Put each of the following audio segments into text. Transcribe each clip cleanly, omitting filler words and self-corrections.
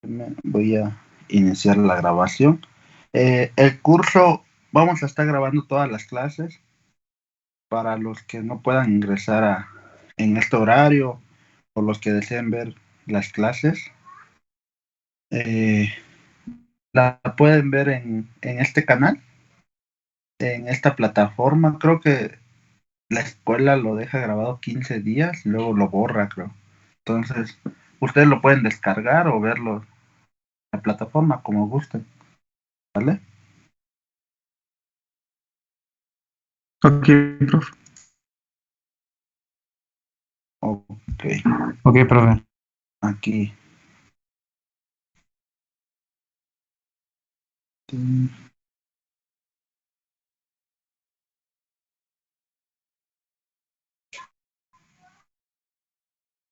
Voy a iniciar la grabación. El curso, vamos a estar grabando todas las clases para los que no puedan ingresar en este horario o los que deseen ver las clases. La pueden ver en este canal, en esta plataforma. Creo que la escuela lo deja grabado 15 días, luego lo borra, creo. Entonces, ustedes lo pueden descargar o verlo en la plataforma como gusten, ¿vale? Ok, profe. Ok, Ok, profe. aquí.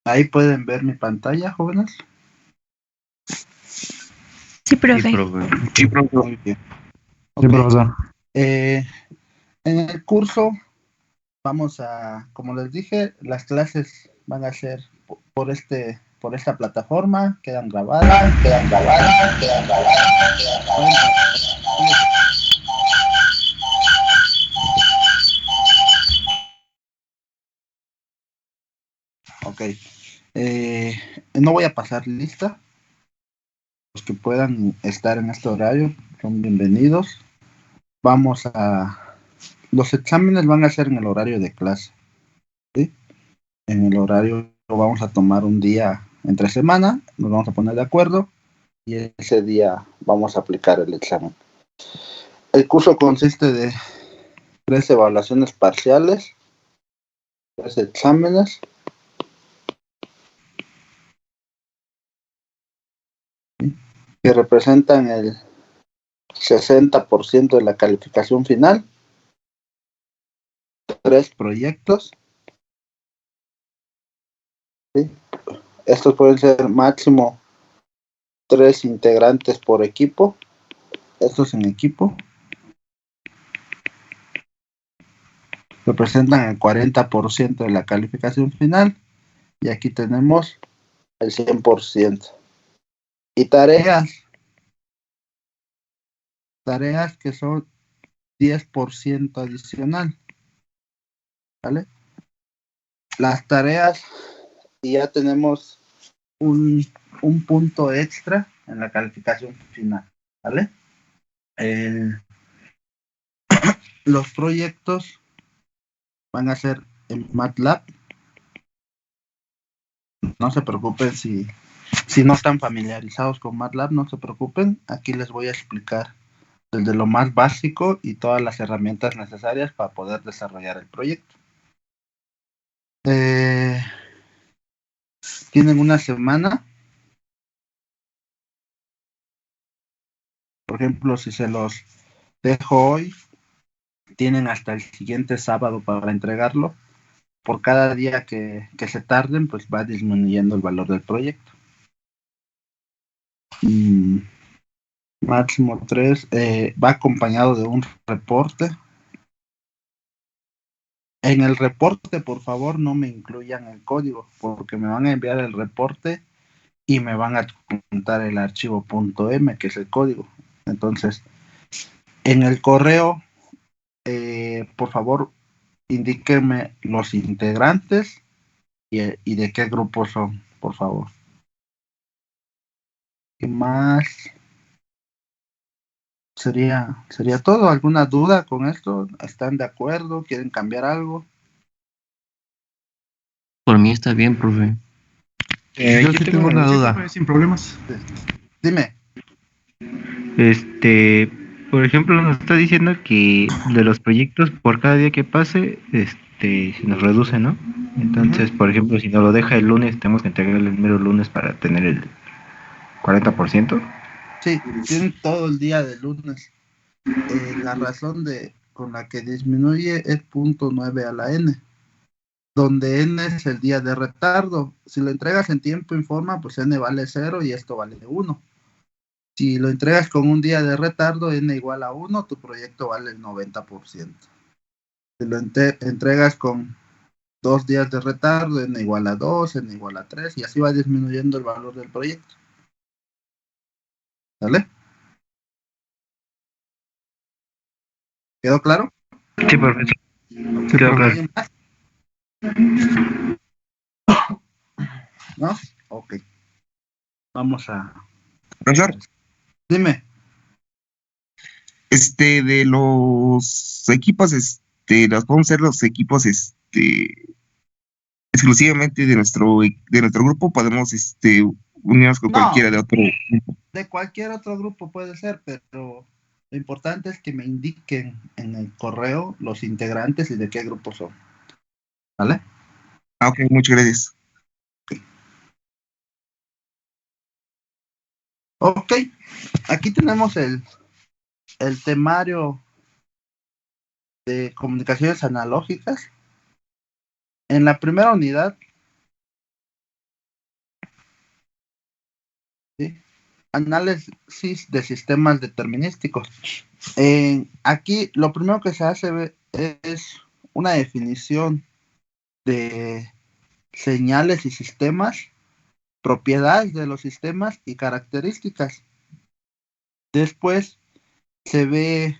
Ahí pueden ver mi pantalla, jóvenes. Sí, profe. Sí, profe. Muy bien. Sí, Ok. profesor. En el curso vamos a, como les dije, las clases van a ser por esta plataforma, quedan grabadas. Ok. No voy a pasar lista. Los que puedan estar en este horario son bienvenidos. Los exámenes van a ser en el horario de clase, ¿sí? En el horario vamos a tomar un día entre semana, nos vamos a poner de acuerdo y ese día vamos a aplicar el examen. El curso consiste de 3 evaluaciones parciales, 3 exámenes, ¿sí? Que representan el 60% de la calificación final, 3 proyectos, ¿sí? Estos pueden ser máximo 3 integrantes por equipo, estos en equipo, representan el 40% de la calificación final y aquí tenemos el 100%. Y tareas que son 10% adicional, ¿vale? Las tareas, y ya tenemos un punto extra en la calificación final, ¿vale? Los proyectos van a ser en MATLAB. No se preocupen si no están familiarizados con MATLAB, no se preocupen. Aquí les voy a explicar desde lo más básico y todas las herramientas necesarias para poder desarrollar el proyecto. Tienen una semana. Por ejemplo, si se los dejo hoy, tienen hasta el siguiente sábado para entregarlo. Por cada día que se tarden, pues va disminuyendo el valor del proyecto. Máximo 3. Va acompañado de un reporte. En el reporte, por favor, no me incluyan el código, porque me van a enviar el reporte y me van a adjuntar el archivo .m, que es el código. Entonces, en el correo, por favor, indíquenme los integrantes y de qué grupo son, por favor. ¿Qué más? Sería todo. ¿Alguna duda con esto? ¿Están de acuerdo? ¿Quieren cambiar algo? Por mí está bien, profe. Yo sí tengo una duda. Profe, sin problemas. Dime. Por ejemplo, nos está diciendo que de los proyectos por cada día que pase, se nos reduce, ¿no? Entonces, por ejemplo, si nos lo deja el lunes, tenemos que entregarle el mero lunes para tener el 40%. Sí, tienen todo el día de lunes. La razón con la que disminuye es 0.9 a la n, donde n es el día de retardo. Si lo entregas en tiempo y forma, pues n vale 0 y esto vale 1. Si lo entregas con un día de retardo, n igual a 1, tu proyecto vale el 90%. Si lo entregas con 2 días de retardo, n igual a 2, n igual a 3, y así va disminuyendo el valor del proyecto. ¿Vale? ¿Quedó claro? Sí, profesor. Sí, Quedó claro. ¿Alguien más? ¿No? Ok. Vamos a... Profesor, Dime. de los equipos, los podemos ser los equipos, exclusivamente de nuestro grupo, podemos, unirnos con No, cualquiera de otro grupo. de cualquier otro grupo puede ser, pero lo importante es que me indiquen en el correo los integrantes y de qué grupo son. ¿Vale? Ah, ok, muchas gracias. Ok. Aquí tenemos el temario de comunicaciones analógicas. En la primera unidad, ¿sí? Análisis de sistemas determinísticos. Aquí lo primero que se hace es una definición de señales y sistemas, propiedades de los sistemas y características. Después se ve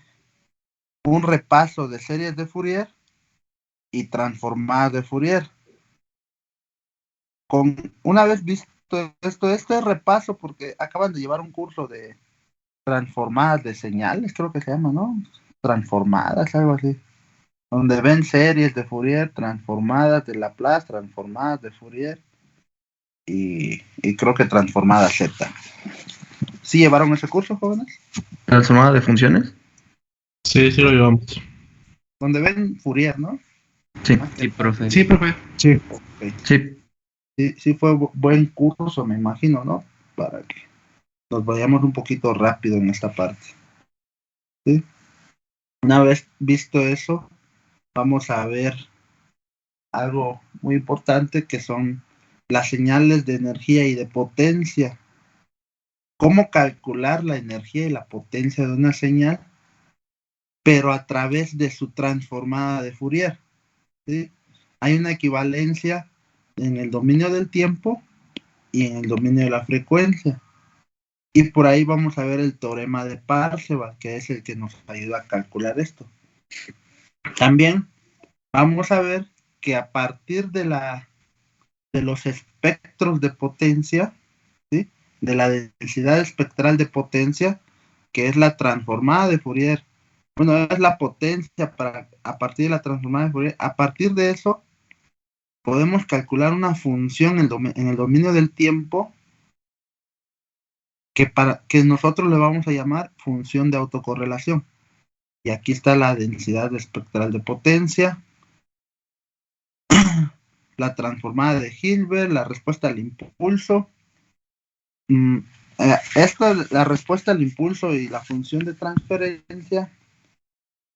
un repaso de series de Fourier y transformadas de Fourier. Una vez visto este repaso, porque acaban de llevar un curso de transformadas de señales, creo que se llama, ¿no? Transformadas, algo así. Donde ven series de Fourier, transformadas de Laplace, transformadas de Fourier y creo que transformadas Z. ¿Sí llevaron ese curso, jóvenes? ¿Transformada de funciones? Sí, sí lo llevamos. Donde ven Fourier, ¿no? Sí, sí, profe. Sí, profe. Sí. Okay. Sí. Sí fue buen curso, me imagino, ¿no? Para que nos vayamos un poquito rápido en esta parte. ¿Sí? Una vez visto eso, vamos a ver algo muy importante que son las señales de energía y de potencia. ¿Cómo calcular la energía y la potencia de una señal, pero a través de su transformada de Fourier? ¿Sí? Hay una equivalencia en el dominio del tiempo y en el dominio de la frecuencia. Y por ahí vamos a ver el teorema de Parseval, que es el que nos ayuda a calcular esto. También vamos a ver que a partir de los espectros de potencia, ¿sí? De la densidad espectral de potencia, que es la transformada de Fourier. Bueno, es la potencia a partir de la transformada de Fourier. A partir de eso, podemos calcular una función en el dominio del tiempo que nosotros le vamos a llamar función de autocorrelación. Y aquí está la densidad espectral de potencia, la transformada de Hilbert, la respuesta al impulso. La respuesta al impulso y la función de transferencia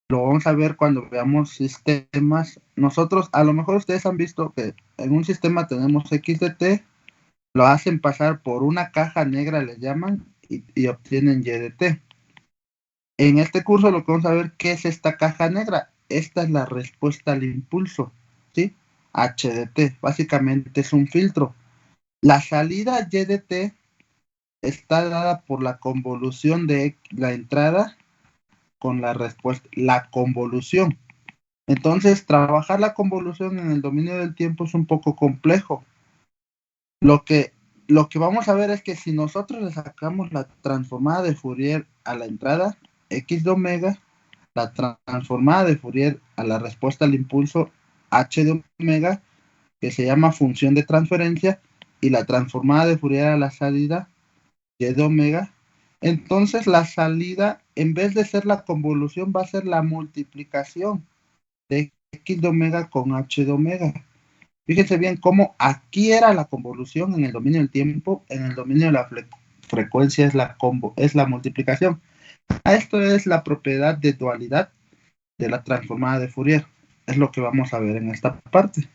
lo vamos a ver cuando veamos sistemas. Nosotros, a lo mejor ustedes han visto que en un sistema tenemos x de t, lo hacen pasar por una caja negra, les llaman, y obtienen y de t. En este curso lo que vamos a ver, ¿qué es esta caja negra? Esta es la respuesta al impulso, ¿sí? H de t, básicamente es un filtro. La salida y de t está dada por la convolución de la entrada con la respuesta, la convolución. Entonces, trabajar la convolución en el dominio del tiempo es un poco complejo. Lo que vamos a ver es que si nosotros le sacamos la transformada de Fourier a la entrada, x de omega, la transformada de Fourier a la respuesta al impulso, h de omega, que se llama función de transferencia, y la transformada de Fourier a la salida, y de omega, entonces la salida, en vez de ser la convolución, va a ser la multiplicación de x de omega con h de omega. Fíjense bien cómo aquí era la convolución en el dominio del tiempo, en el dominio de la frecuencia es la multiplicación. Esto es la propiedad de dualidad de la transformada de Fourier. Es lo que vamos a ver en esta parte.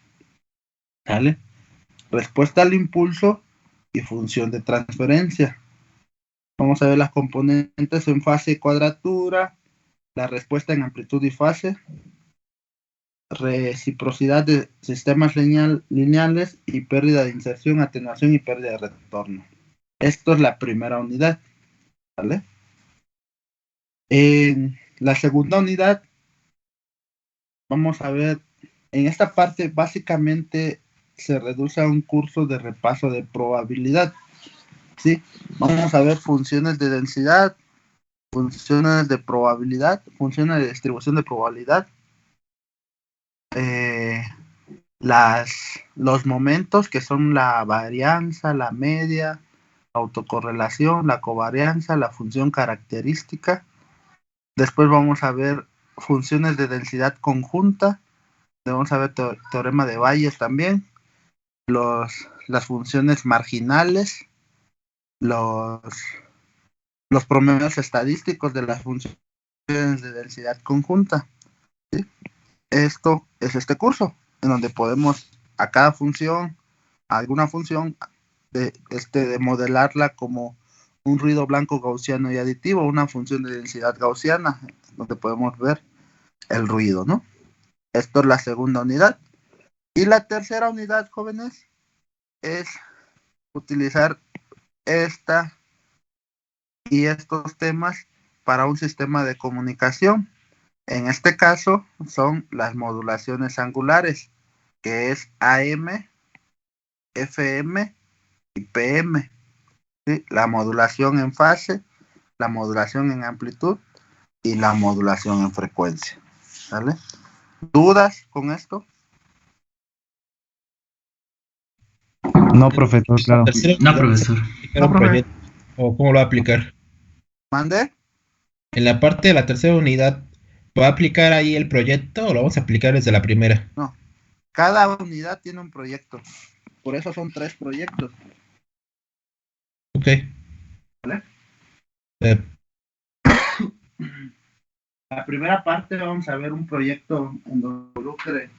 ¿Vale? Respuesta al impulso y función de transferencia. Vamos a ver las componentes en fase y cuadratura, la respuesta en amplitud y fase, reciprocidad de sistemas lineales y pérdida de inserción, atenuación y pérdida de retorno. Esto es la primera unidad. ¿vale? En la segunda unidad, vamos a ver, en esta parte básicamente se reduce a un curso de repaso de probabilidad, ¿sí? Vamos a ver funciones de densidad, funciones de probabilidad, funciones de distribución de probabilidad, los momentos que son la varianza, la media, autocorrelación, la covarianza, la función característica. Después vamos a ver funciones de densidad conjunta, vamos a ver teorema de Bayes también, las funciones marginales, los promedios estadísticos de las funciones de densidad conjunta, ¿sí? Esto es este curso, en donde podemos a cada función, a alguna función, de modelarla como un ruido blanco gaussiano y aditivo, una función de densidad gaussiana, donde podemos ver el ruido, ¿no? Esto es la segunda unidad. Y la tercera unidad, jóvenes, es utilizar esta y estos temas para un sistema de comunicación. En este caso son las modulaciones angulares, que es AM, FM y PM, ¿sí? La modulación en fase, la modulación en amplitud y la modulación en frecuencia, ¿vale? ¿Dudas con esto? No, profesor, claro. No, profesor. No, profe. ¿O cómo lo va a aplicar? ¿Mande? En la parte de la tercera unidad, ¿va a aplicar ahí el proyecto o lo vamos a aplicar desde la primera? No. Cada unidad tiene un proyecto. Por eso son 3 proyectos. Ok. ¿Vale? La primera parte vamos a ver un proyecto en donde involucre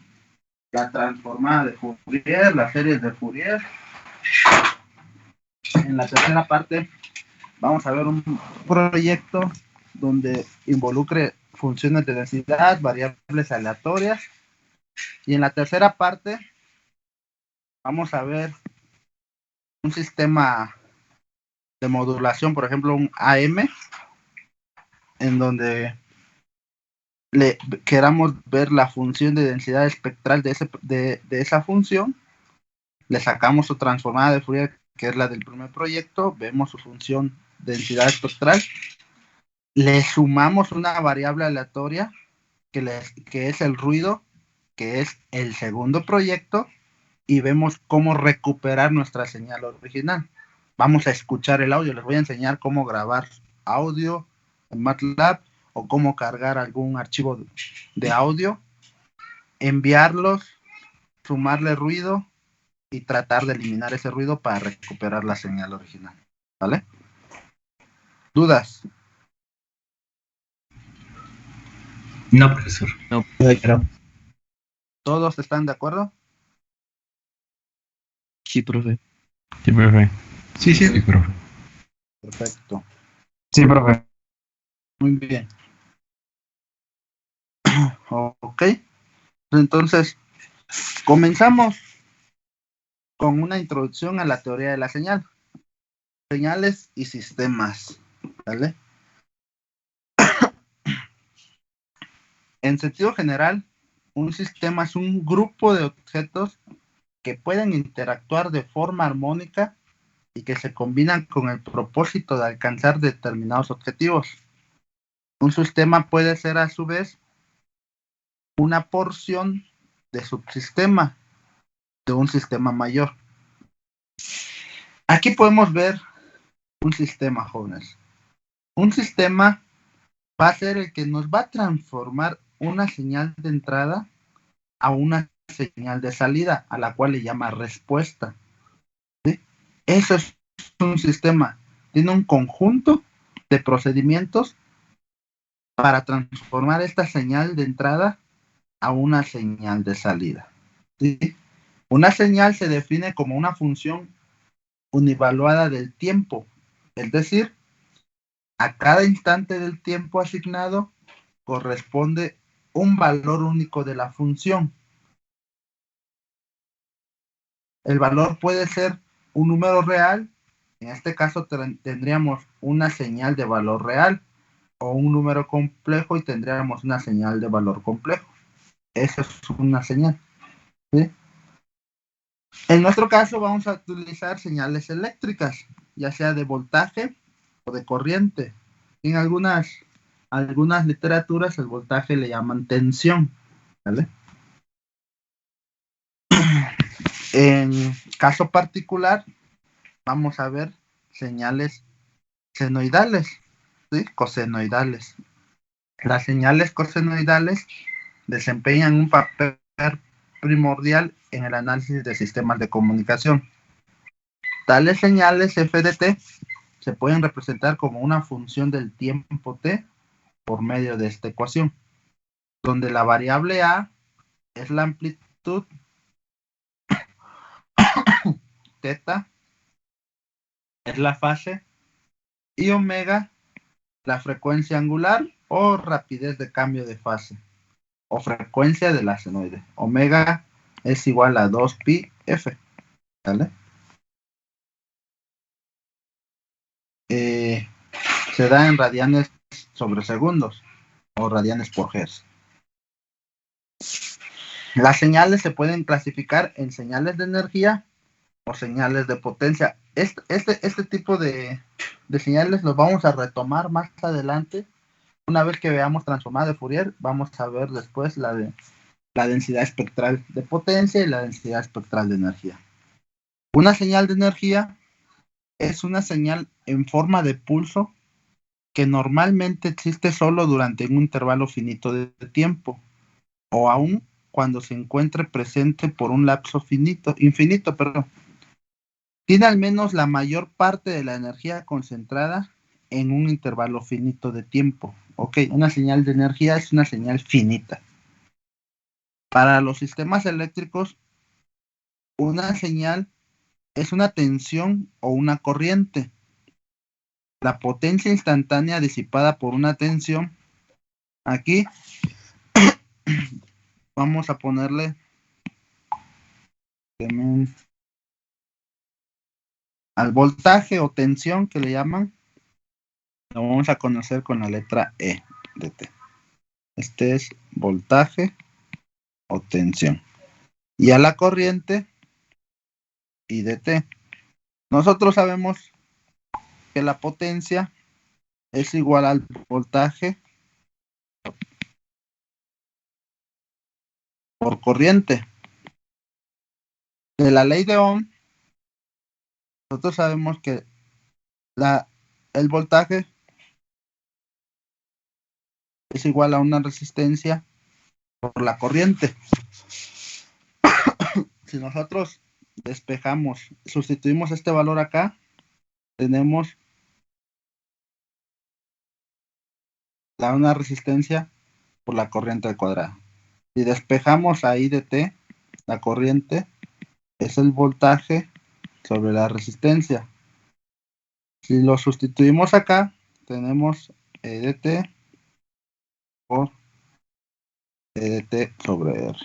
la transformada de Fourier, las series de Fourier. En la tercera parte vamos a ver un proyecto donde involucre funciones de densidad, variables aleatorias. Y en la tercera parte vamos a ver un sistema de modulación, por ejemplo un AM, en donde queramos ver la función de densidad espectral de esa función, le sacamos su transformada de Fourier, que es la del primer proyecto, vemos su función de densidad espectral, le sumamos una variable aleatoria que es el ruido, que es el segundo proyecto, y vemos cómo recuperar nuestra señal original. Vamos a escuchar el audio, les voy a enseñar cómo grabar audio en MATLAB o cómo cargar algún archivo de audio, enviarlos, sumarle ruido y tratar de eliminar ese ruido para recuperar la señal original, ¿vale? ¿Dudas? No, profesor. No. ¿Todos están de acuerdo? Sí, profe. Sí, profe. Sí, profe. Perfecto. Sí, profe. Muy bien. Ok. Entonces, comenzamos con una introducción a la teoría de la señal. Señales y sistemas, ¿vale? En sentido general, un sistema es un grupo de objetos que pueden interactuar de forma armónica y que se combinan con el propósito de alcanzar determinados objetivos. Un sistema puede ser a su vez una porción de subsistema de un sistema mayor. Aquí podemos ver un sistema, jóvenes. Un sistema va a ser el que nos va a transformar una señal de entrada a una señal de salida, a la cual le llama respuesta. ¿Sí? Eso es un sistema. Tiene un conjunto de procedimientos para transformar esta señal de entrada a una señal de salida. ¿Sí? Una señal se define como una función univaluada del tiempo, es decir, a cada instante del tiempo asignado corresponde un valor único de la función. El valor puede ser un número real En este caso tendríamos una señal de valor real o un número complejo y tendríamos una señal de valor complejo. Eso es una señal, ¿sí? En nuestro caso vamos a utilizar señales eléctricas, ya sea de voltaje o de corriente. En algunas literaturas el voltaje le llaman tensión, ¿vale? En caso particular vamos a ver señales senoidales, ¿sí? Cosenoidales. Las señales cosenoidales desempeñan un papel primordial en el análisis de sistemas de comunicación. Tales señales f de t se pueden representar como una función del tiempo t por medio de esta ecuación, donde la variable a es la amplitud, teta es la fase y omega la frecuencia angular o rapidez de cambio de fase o frecuencia de la senoide. Omega es igual a 2pi f, ¿vale? Se da en radianes sobre segundos o radianes por hertz. Las señales se pueden clasificar en señales de energía o señales de potencia. Este tipo de señales los vamos a retomar más adelante. Una vez que veamos transformada de Fourier, vamos a ver después la densidad espectral de potencia y la densidad espectral de energía. Una señal de energía es una señal en forma de pulso que normalmente existe solo durante un intervalo finito de tiempo, o aún cuando se encuentre presente por un lapso infinito. Tiene al menos la mayor parte de la energía concentrada en un intervalo finito de tiempo. Ok, una señal de energía es una señal finita. Para los sistemas eléctricos, una señal es una tensión o una corriente. La potencia instantánea disipada por una tensión. Aquí vamos a ponerle al voltaje o tensión que le llaman, lo vamos a conocer con la letra E de T. Este es voltaje o tensión. Y a la corriente, I de T. Nosotros sabemos que la potencia es igual al voltaje por corriente. De la ley de Ohm, nosotros sabemos que el voltaje es igual a una resistencia por la corriente. Si nosotros despejamos, sustituimos este valor acá, tenemos una resistencia por la corriente al cuadrado. Si despejamos a I de T, la corriente es el voltaje sobre la resistencia. Si lo sustituimos acá, tenemos E de T por E de T sobre R.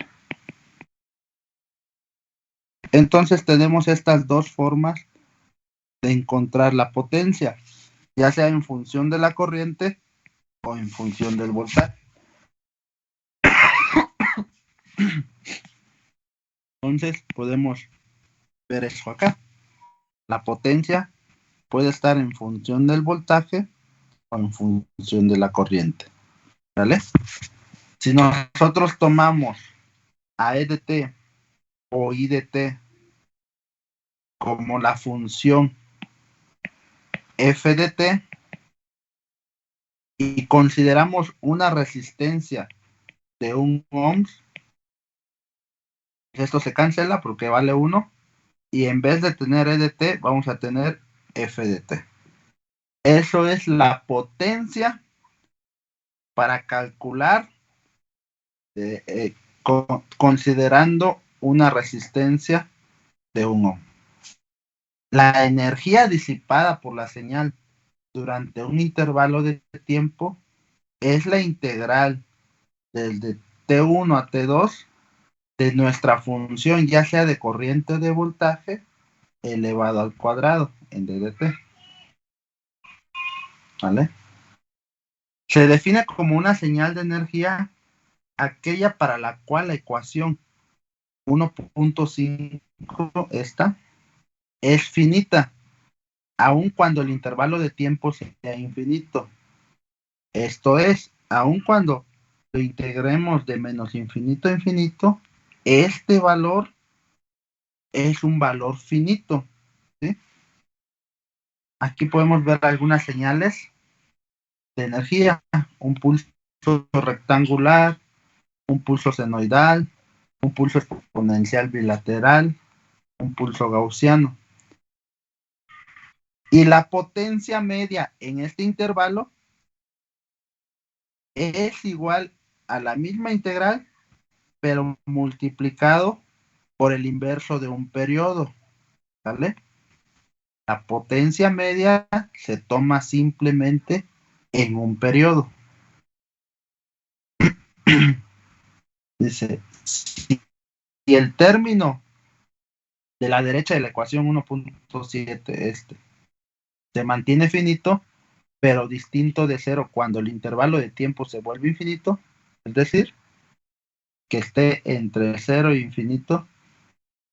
Entonces tenemos estas dos formas de encontrar la potencia, ya sea en función de la corriente o en función del voltaje. Entonces podemos ver eso acá. La potencia puede estar en función del voltaje o en función de la corriente, ¿vale? Si nosotros tomamos a E de T o I de T como la función F de T y consideramos una resistencia de 1 ohms, esto se cancela porque vale 1 y en vez de tener E de T vamos a tener F de T. Eso es la potencia para calcular considerando una resistencia de 1 ohm. La energía disipada por la señal durante un intervalo de tiempo es la integral desde T1 a T2 de nuestra función, ya sea de corriente o de voltaje, elevado al cuadrado. en DDT. ¿Vale? Se define como una señal de energía aquella para la cual la ecuación 1.5 esta es finita, aun cuando el intervalo de tiempo sea infinito. Esto es, aun cuando lo integremos de menos infinito a infinito, este valor es un valor finito. ¿Sí? Aquí podemos ver algunas señales de energía, un pulso rectangular, un pulso senoidal, un pulso exponencial bilateral, un pulso gaussiano. Y la potencia media en este intervalo es igual a la misma integral, pero multiplicado por el inverso de un periodo. ¿Vale? La potencia media se toma simplemente en un periodo. Dice, si el término de la derecha de la ecuación 1.7 se mantiene finito, pero distinto de cero cuando el intervalo de tiempo se vuelve infinito, es decir, que esté entre cero e infinito,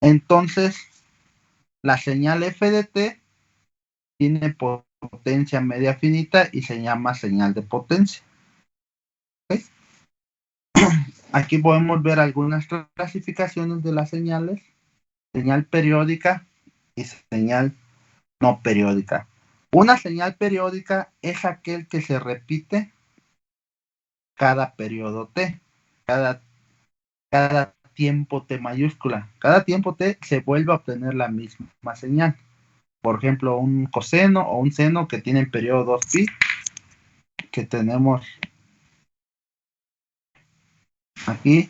entonces la señal f de t tiene potencia media finita y se llama señal de potencia. ¿Okay? Aquí podemos ver algunas clasificaciones de las señales: señal periódica y señal no periódica. Una señal periódica es aquel que se repite cada periodo t, cada tiempo t mayúscula. Cada tiempo t se vuelve a obtener la misma señal. Por ejemplo, un coseno o un seno que tienen periodo 2pi, que tenemos aquí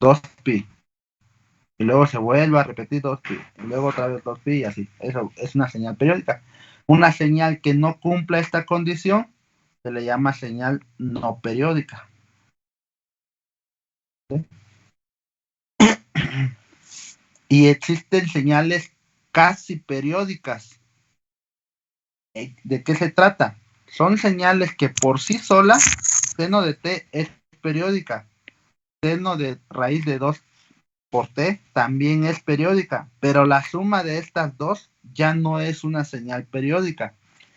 2pi. Y luego se vuelve a repetir 2pi. Y luego otra vez 2pi y así. Eso es una señal periódica. Una señal que no cumpla esta condición se le llama señal no periódica. ¿Sí? Y existen señales casi periódicas. ¿De qué se trata? Son señales que por sí sola, seno de t es periódica, seno de raíz de 2 por t también es periódica, pero la suma de estas dos ya no es una señal periódica.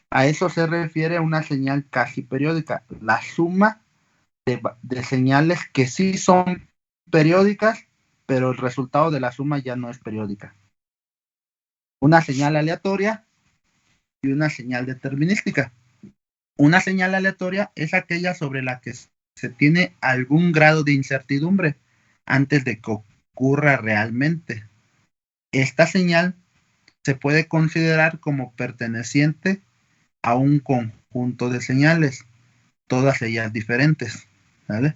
A eso se refiere una señal casi periódica, la suma de señales que sí son periódicas, pero el resultado de la suma ya no es periódica. Una señal aleatoria y una señal determinística. Una señal aleatoria es aquella sobre la que se tiene algún grado de incertidumbre antes de que ocurra realmente. Esta señal se puede considerar como perteneciente a un conjunto de señales, todas ellas diferentes. ¿Vale?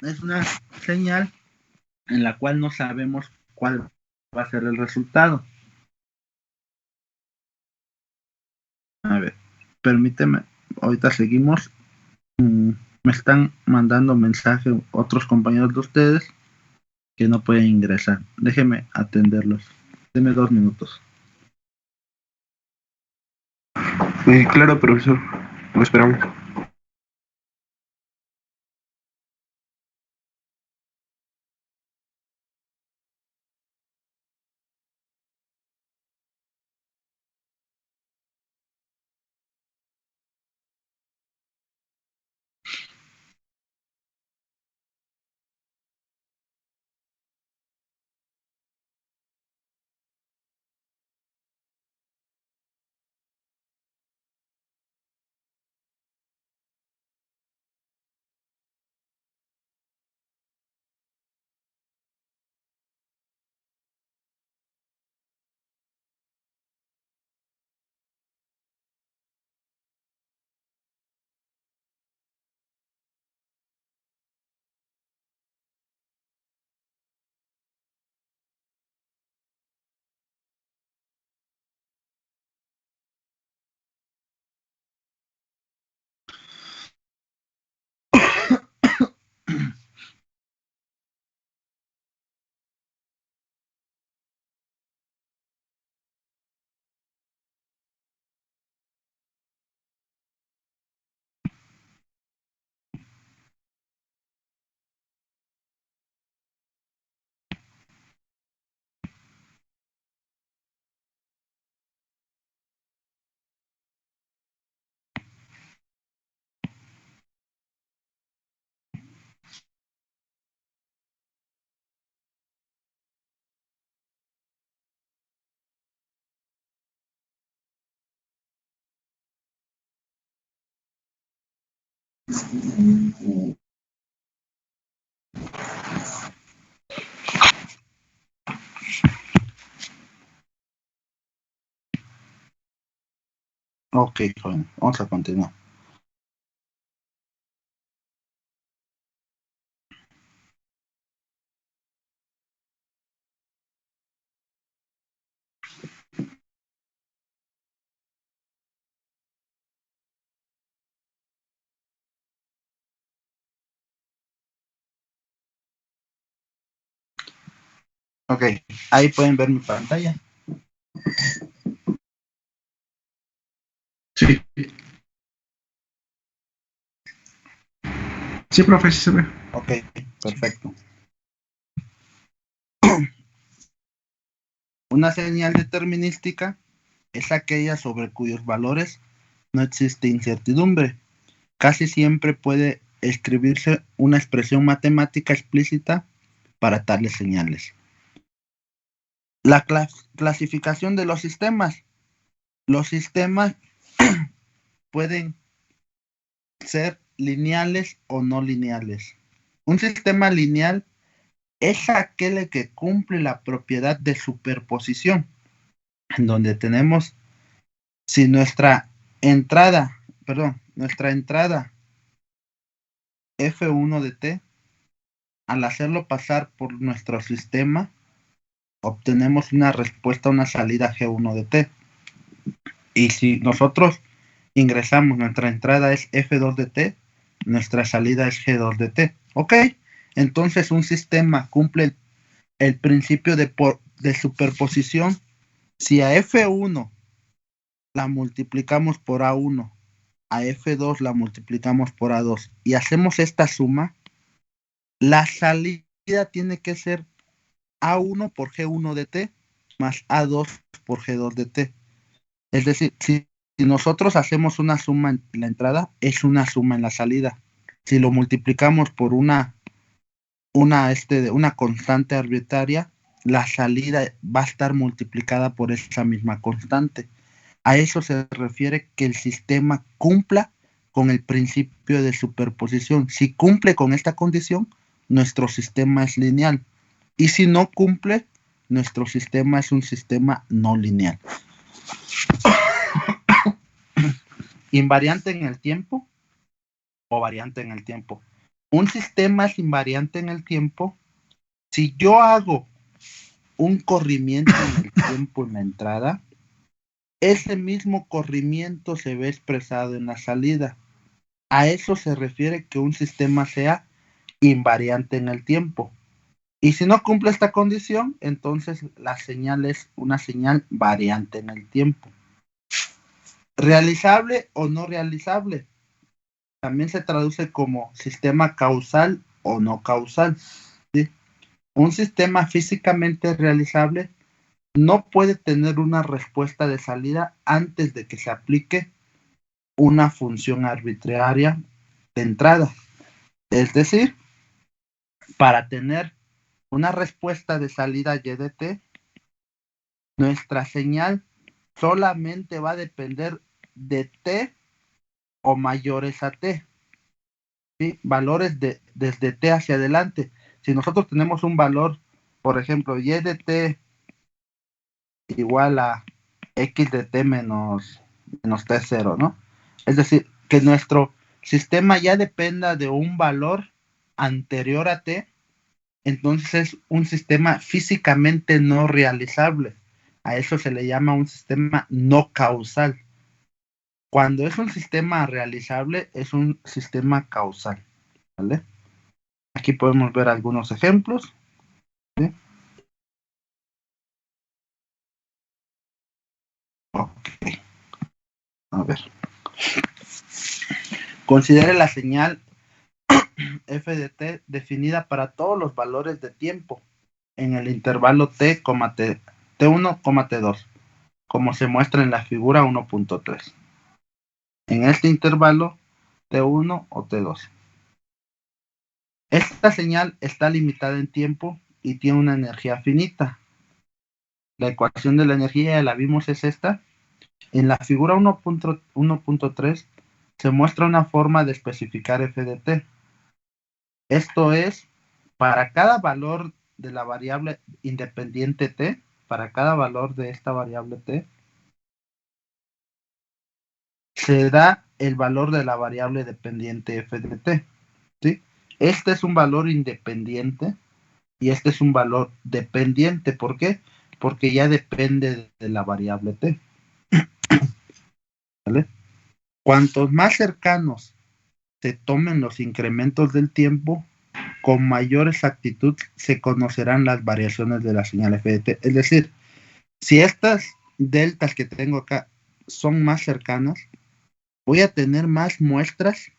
Es una señal en la cual no sabemos cuál va a ser el resultado. A ver, permíteme, ahorita seguimos. Me están mandando mensaje otros compañeros de ustedes que no pueden ingresar. Déjeme atenderlos. Deme 2 minutos. Claro, profesor. Lo esperamos. Ok, joven, vamos a continuar. Ok, ahí pueden ver mi pantalla. Sí. Sí, profe, sí se ve. Ok, perfecto. Una señal determinística es aquella sobre cuyos valores no existe incertidumbre. Casi siempre puede escribirse una expresión matemática explícita para tales señales. La clasificación de los sistemas. Los sistemas pueden ser lineales o no lineales. Un sistema lineal es aquel que cumple la propiedad de superposición, en donde tenemos, si nuestra entrada F1 de t, al hacerlo pasar por nuestro sistema, obtenemos una respuesta, una salida G1 de t. Y si nosotros ingresamos, nuestra entrada es F2 de t, nuestra salida es G2 de t. Ok, entonces un sistema cumple el principio de superposición. Si a F1 la multiplicamos por A1, a F2 la multiplicamos por A2 y hacemos esta suma, la salida tiene que ser A1 por G1 de t más A2 por G2 de t. Es decir, si nosotros hacemos una suma en la entrada, es una suma en la salida. Si lo multiplicamos por una constante arbitraria, la salida va a estar multiplicada por esa misma constante. A eso se refiere que el sistema cumpla con el principio de superposición. Si cumple con esta condición, nuestro sistema es lineal. Y si no cumple, nuestro sistema es un sistema no lineal. Invariante en el tiempo o variante en el tiempo. Un sistema es invariante en el tiempo si yo hago un corrimiento en el tiempo en la entrada, ese mismo corrimiento se ve expresado en la salida. A eso se refiere que un sistema sea invariante en el tiempo. Y si no cumple esta condición, entonces la señal es una señal variante en el tiempo. Realizable o no realizable. También se traduce como sistema causal o no causal. ¿Sí? Un sistema físicamente realizable no puede tener una respuesta de salida antes de que se aplique una función arbitraria de entrada. Es decir, para tener una respuesta de salida y de t, nuestra señal solamente va a depender de t o mayores a t. ¿Sí? Valores desde t hacia adelante. Si nosotros tenemos un valor, por ejemplo, y de t igual a x de t menos t0, ¿no? Es decir, que nuestro sistema ya dependa de un valor anterior a t, entonces es un sistema físicamente no realizable. A eso se le llama un sistema no causal. Cuando es un sistema realizable, es un sistema causal. ¿Vale? Aquí podemos ver algunos ejemplos. ¿Sí? Ok. A ver. Considere la señal f de t definida para todos los valores de tiempo en el intervalo t, t1, t2, como se muestra en la figura 1.3. En este intervalo t1 o t2. Esta señal está limitada en tiempo y tiene una energía finita. La ecuación de la energía, ya la vimos, es esta. En la figura 1.3 se muestra una forma de especificar f de t. Esto es, para cada valor de la variable independiente t, para cada valor de esta variable t, se da el valor de la variable dependiente f de t. ¿Sí? Este es un valor independiente y este es un valor dependiente. ¿Por qué? Porque ya depende de la variable t. ¿Vale? Cuantos más cercanos se tomen los incrementos del tiempo, con mayor exactitud se conocerán las variaciones de la señal f de t. Es decir, si estas deltas que tengo acá son más cercanas, voy a tener más muestras,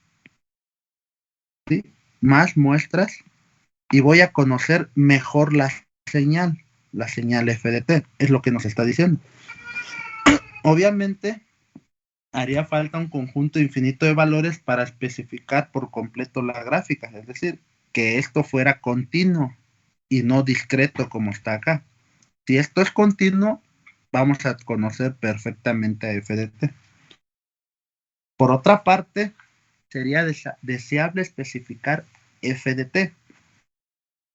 ¿sí? Más muestras, y voy a conocer mejor la señal f de t, es lo que nos está diciendo. Obviamente, haría falta un conjunto infinito de valores para especificar por completo la gráfica, es decir, que esto fuera continuo y no discreto como está acá. Si esto es continuo, vamos a conocer perfectamente a f de t. Por otra parte, sería deseable especificar f de t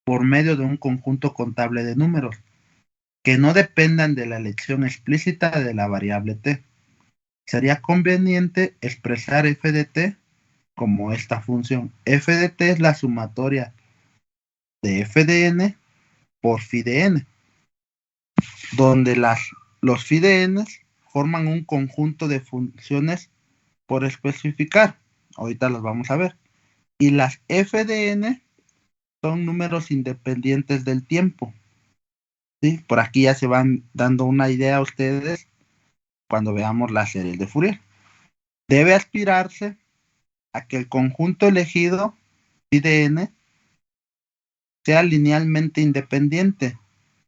por medio de un conjunto contable de números que no dependan de la elección explícita de la variable t. Sería conveniente expresar f de t como esta función. F de t es la sumatoria de f de n por phi de n, donde los phi de n forman un conjunto de funciones por especificar. Ahorita los vamos a ver. Y las f de n son números independientes del tiempo. ¿Sí? Por aquí ya se van dando una idea a ustedes cuando veamos las series de Fourier. Debe aspirarse a que el conjunto elegido, phi de n, sea linealmente independiente,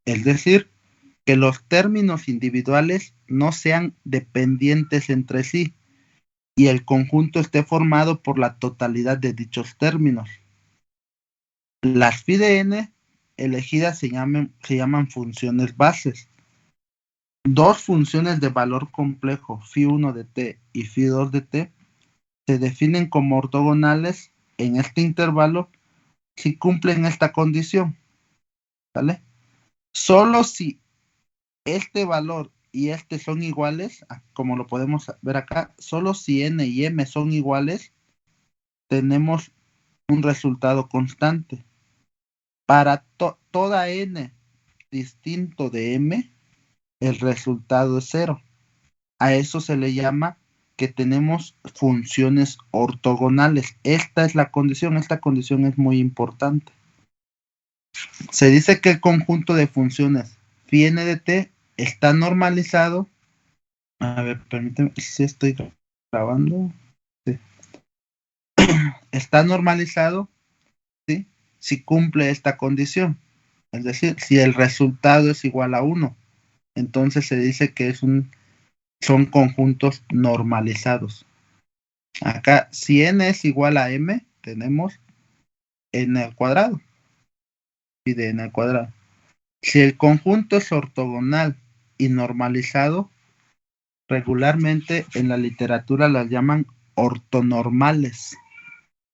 es decir, que los términos individuales no sean dependientes entre sí y el conjunto esté formado por la totalidad de dichos términos. Las phi de n elegidas se llaman funciones bases. Dos funciones de valor complejo, phi1 de t y phi2 de t, se definen como ortogonales en este intervalo si cumplen esta condición. ¿Vale? Solo si este valor y este son iguales, como lo podemos ver acá, solo si n y m son iguales, tenemos un resultado constante. Para toda n distinto de m, el resultado es 0. A eso se le llama que tenemos funciones ortogonales. Esta es la condición, esta condición es muy importante. Se dice que el conjunto de funciones phi n de t está normalizado. A ver, permíteme, si estoy grabando. Sí. Está normalizado, ¿sí? Si cumple esta condición. Es decir, si el resultado es igual a 1, entonces se dice que son conjuntos normalizados. Acá, si n es igual a m, tenemos n al cuadrado. Y de n al cuadrado. Si el conjunto es ortogonal y normalizado, regularmente en la literatura las llaman ortonormales.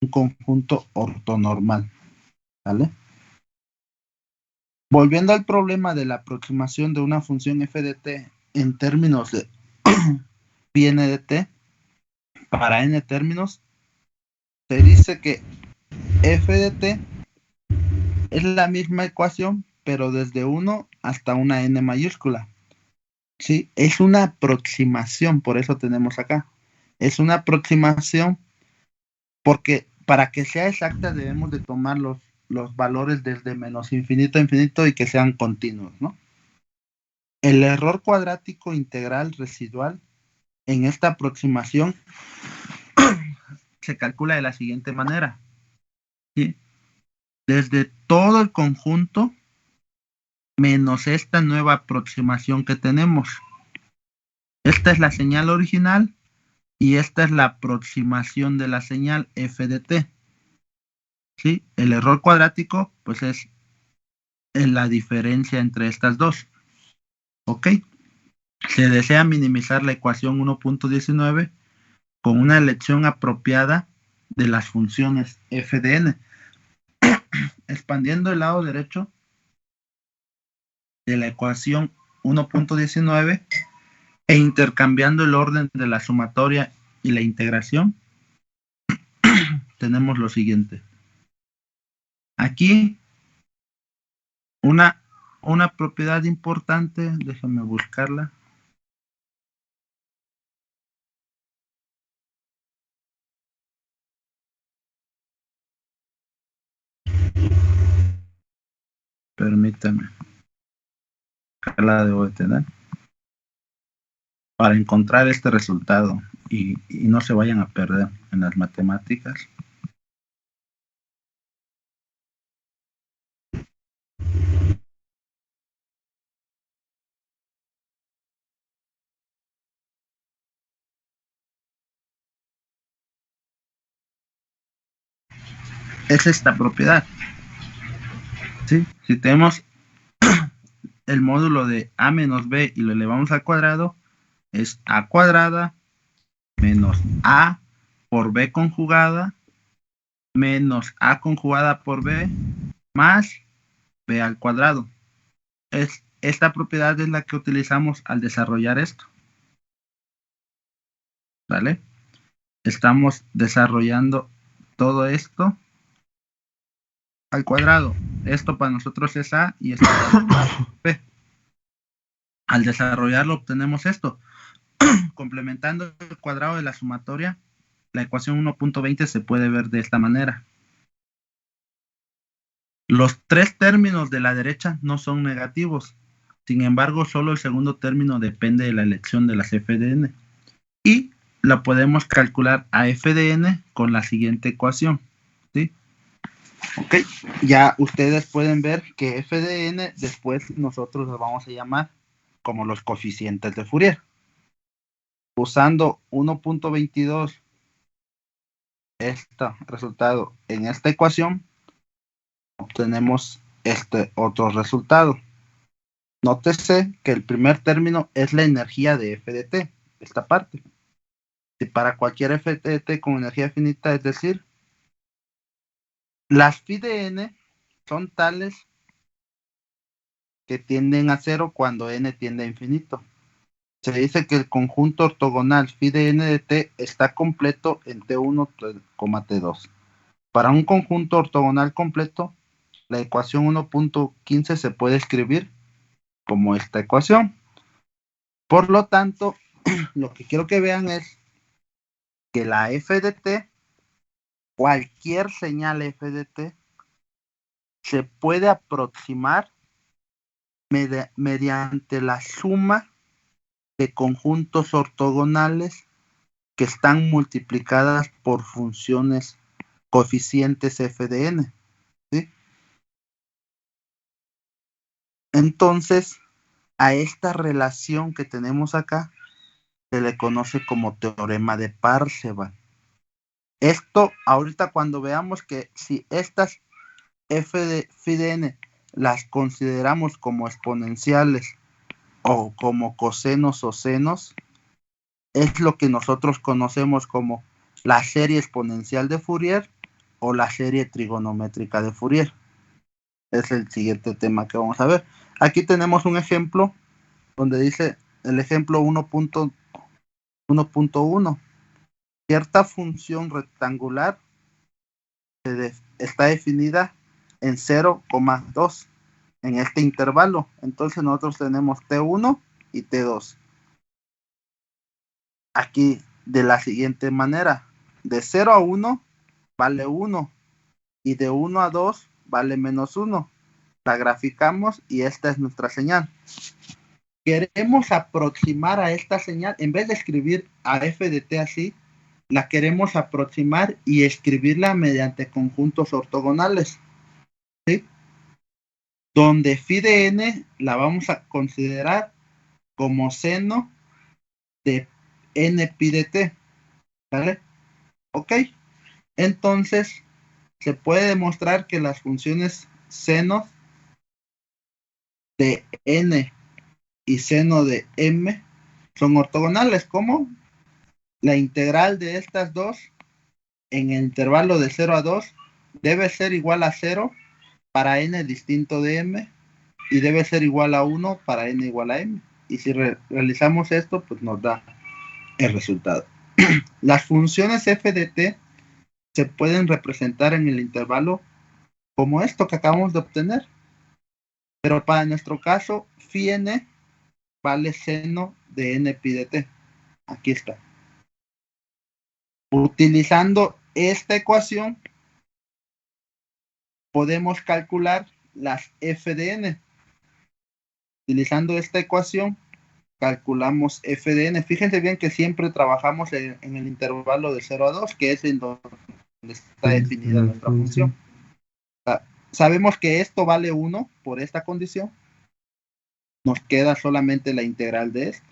Un conjunto ortonormal. ¿Vale? Volviendo al problema de la aproximación de una función f de t en términos de phi n de t, para n términos, se dice que f de t es la misma ecuación, pero desde 1 hasta una n mayúscula. ¿Sí? Es una aproximación, por eso tenemos acá. Es una aproximación porque para que sea exacta debemos de tomar los valores desde menos infinito a infinito y que sean continuos, ¿no? El error cuadrático integral residual en esta aproximación se calcula de la siguiente manera. ¿Sí? Desde todo el conjunto menos esta nueva aproximación que tenemos. Esta es la señal original y esta es la aproximación de la señal f de t. ¿Sí? El error cuadrático pues es la diferencia entre estas dos. ¿Ok? Se desea minimizar la ecuación 1.19 con una elección apropiada de las funciones f de n, expandiendo el lado derecho de la ecuación 1.19 e intercambiando el orden de la sumatoria y la integración, tenemos lo siguiente. Aquí una propiedad importante, déjenme buscarla. Permítame. La debo de tener para encontrar este resultado y no se vayan a perder en las matemáticas. Es esta propiedad. ¿Sí? Si tenemos el módulo de a menos b y lo elevamos al cuadrado, es a cuadrada menos a por b conjugada menos a conjugada por b más b al cuadrado. Esta propiedad es la que utilizamos al desarrollar esto. ¿Vale? Estamos desarrollando todo esto al cuadrado. Esto para nosotros es a y esto es b. Al desarrollarlo obtenemos esto. Complementando el cuadrado de la sumatoria, la ecuación 1.20 se puede ver de esta manera. Los tres términos de la derecha no son negativos. Sin embargo, solo el segundo término depende de la elección de las f de n. Y la podemos calcular a f de n con la siguiente ecuación. ¿Sí? Ok, ya ustedes pueden ver que f de n después nosotros los vamos a llamar como los coeficientes de Fourier. Usando 1.22 este resultado en esta ecuación, obtenemos este otro resultado. Nótese que el primer término es la energía de f de t, esta parte. Si para cualquier f de t con energía finita, es decir, las phi de n son tales que tienden a cero cuando n tiende a infinito. Se dice que el conjunto ortogonal phi de n de t está completo en T1, T2. Para un conjunto ortogonal completo, la ecuación 1.15 se puede escribir como esta ecuación. Por lo tanto, lo que quiero que vean es que la f de t, cualquier señal f de t, se puede aproximar mediante la suma de conjuntos ortogonales que están multiplicadas por funciones coeficientes f de n. ¿Sí? Entonces, a esta relación que tenemos acá se le conoce como teorema de Parseval. Esto, ahorita cuando veamos que si estas f de phi de n las consideramos como exponenciales o como cosenos o senos, es lo que nosotros conocemos como la serie exponencial de Fourier o la serie trigonométrica de Fourier. Es el siguiente tema que vamos a ver. Aquí tenemos un ejemplo donde dice el ejemplo 1.1. Cierta función rectangular está definida en 0,2 en este intervalo. Entonces nosotros tenemos T1 y T2. Aquí de la siguiente manera, de 0 a 1 vale 1 y de 1 a 2 vale menos 1. La graficamos y esta es nuestra señal. Queremos aproximar a esta señal, en vez de escribir a f de t así, la queremos aproximar y escribirla mediante conjuntos ortogonales. ¿Sí? Donde phi de n la vamos a considerar como seno de n pi de t. ¿Vale? Ok. Entonces, se puede demostrar que las funciones seno de n y seno de m son ortogonales. ¿Cómo? La integral de estas dos en el intervalo de 0 a 2 debe ser igual a 0 para n distinto de m y debe ser igual a 1 para n igual a m. Y si realizamos esto, pues nos da el resultado. Las funciones f de t se pueden representar en el intervalo como esto que acabamos de obtener. Pero para nuestro caso, phi n vale seno de n pi de t. Aquí está. Utilizando esta ecuación, podemos calcular las f de n. Utilizando esta ecuación, calculamos f de n. Fíjense bien que siempre trabajamos en el intervalo de 0 a 2, que es en donde está definida nuestra función. Sabemos que esto vale 1 por esta condición. Nos queda solamente la integral de esto.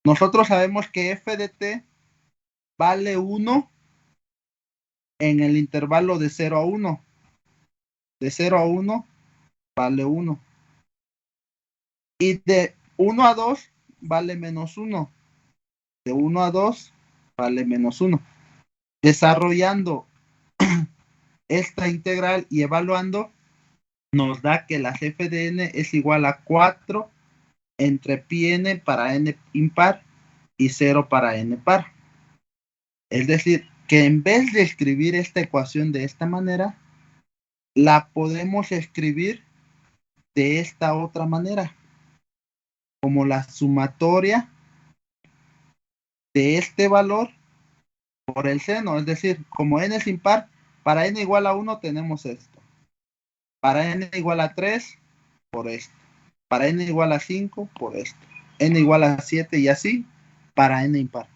Nosotros sabemos que f de t vale 1 en el intervalo de 0 a 1. De 0 a 1 vale 1. Y de 1 a 2 vale menos 1. De 1 a 2 vale menos 1. Desarrollando esta integral y evaluando, nos da que las f de n es igual a 4 entre pi n para n impar y 0 para n par. Es decir, que en vez de escribir esta ecuación de esta manera, la podemos escribir de esta otra manera, como la sumatoria de este valor por el seno. Es decir, como n es impar, para n igual a 1 tenemos esto. Para n igual a 3, por esto. Para n igual a 5, por esto. N igual a 7 y así, para n impar.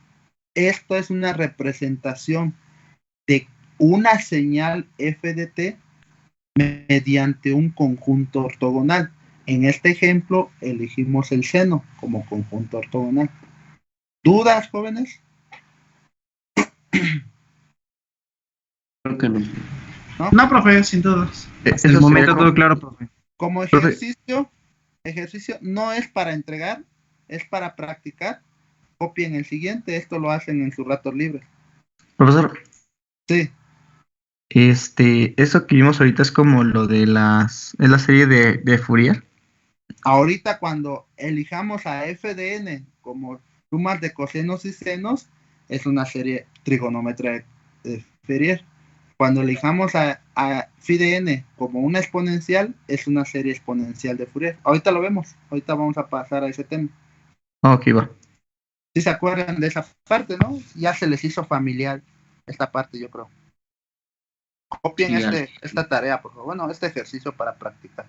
Esto es una representación de una señal f de t mediante un conjunto ortogonal. En este ejemplo, elegimos el seno como conjunto ortogonal. ¿Dudas, jóvenes? Creo que no. No, profe, sin dudas. Hasta el momento todo claro, profe. Como ejercicio no es para entregar, es para practicar. Copien el siguiente, esto lo hacen en sus ratos libres. Profesor, Sí, eso que vimos ahorita es como lo de es la serie de Fourier. ahorita cuando elijamos a f de n como sumas de cosenos y senos, es una serie trigonométrica de Fourier. Cuando elijamos a phi de n como una exponencial, es una serie exponencial de Fourier. Ahorita lo vemos, ahorita vamos a pasar a ese tema. Ok, va. Si se acuerdan de esa parte, ¿no? Ya se les hizo familiar esta parte, yo creo. Copien Sí, esta tarea, por favor. Bueno, este ejercicio para practicar.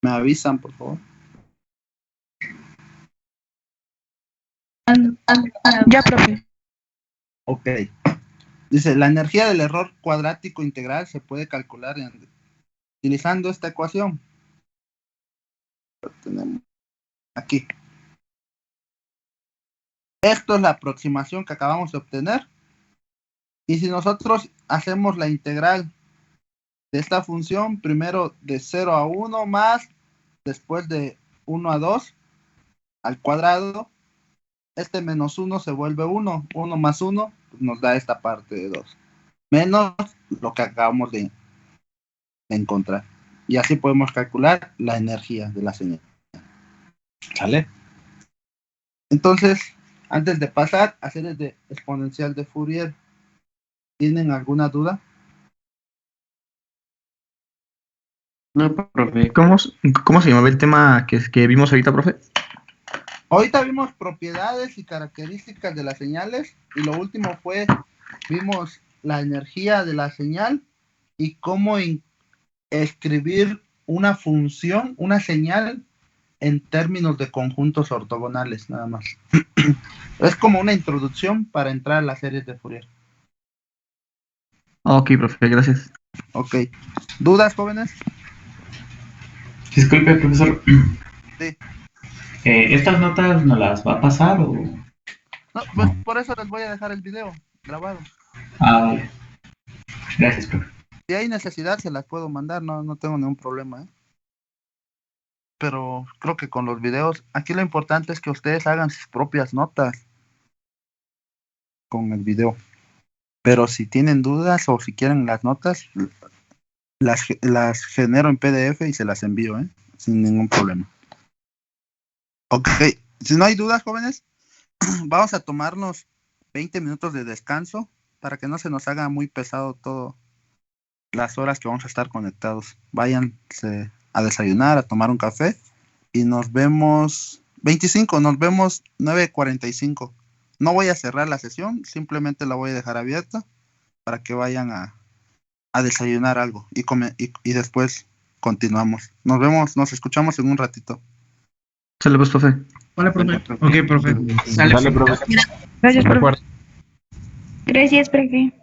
Me avisan, por favor. Ya, profe. Ok. Dice, la energía del error cuadrático integral se puede calcular utilizando esta ecuación. Lo tenemos aquí. Esto es la aproximación que acabamos de obtener. Y si nosotros hacemos la integral de esta función, primero de 0 a 1 más, después de 1 a 2 al cuadrado, este menos 1 se vuelve 1. 1 más 1 pues nos da esta parte de 2. Menos lo que acabamos de encontrar. Y así podemos calcular la energía de la señal. ¿Sale? Entonces, antes de pasar a series de exponencial de Fourier, ¿tienen alguna duda? No, profe. ¿Cómo se llamaba el tema que vimos ahorita, profe? Ahorita vimos propiedades y características de las señales y lo último fue, vimos la energía de la señal y cómo escribir una función, una señal en términos de conjuntos ortogonales, nada más. Es como una introducción para entrar a las series de Fourier. Ok, profe, gracias. Ok. ¿Dudas, jóvenes? Disculpe, profesor. Sí. ¿Estas notas no las va a pasar o...? No, pues por eso les voy a dejar el video grabado. Vale. Gracias, profe. Si hay necesidad, se las puedo mandar, no tengo ningún problema, ¿eh? Pero creo que con los videos, aquí lo importante es que ustedes hagan sus propias notas con el video. Pero si tienen dudas o si quieren las notas, las genero en PDF y se las envío, ¿eh? Sin ningún problema. Ok, si no hay dudas, jóvenes, vamos a tomarnos 20 minutos de descanso para que no se nos haga muy pesado todo las horas que vamos a estar conectados. Váyanse a desayunar, a tomar un café y nos vemos 9:45. No voy a cerrar la sesión, simplemente la voy a dejar abierta para que vayan a desayunar algo y después continuamos. Nos escuchamos en un ratito. Sale pues, profe. Vale, profe. Ok, profe. Dale, profe. Gracias, profe. Gracias, profe.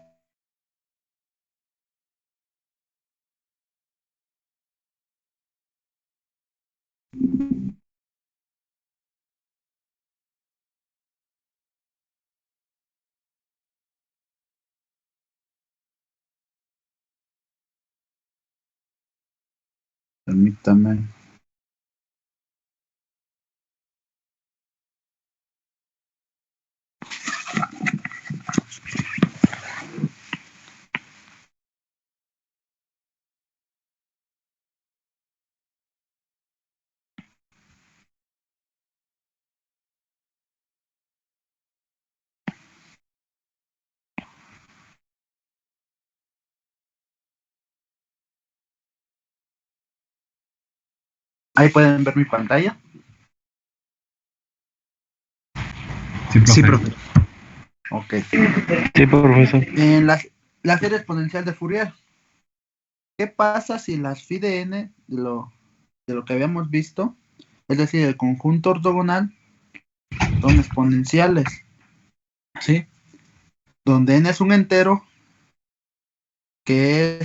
Permítame. Ahí pueden ver mi pantalla. Sí, profe. Ok. Sí, profesor. En la serie exponencial de Fourier, ¿qué pasa si las phi de n de lo que habíamos visto, es decir, el conjunto ortogonal, son exponenciales? ¿Sí? Donde n es un entero que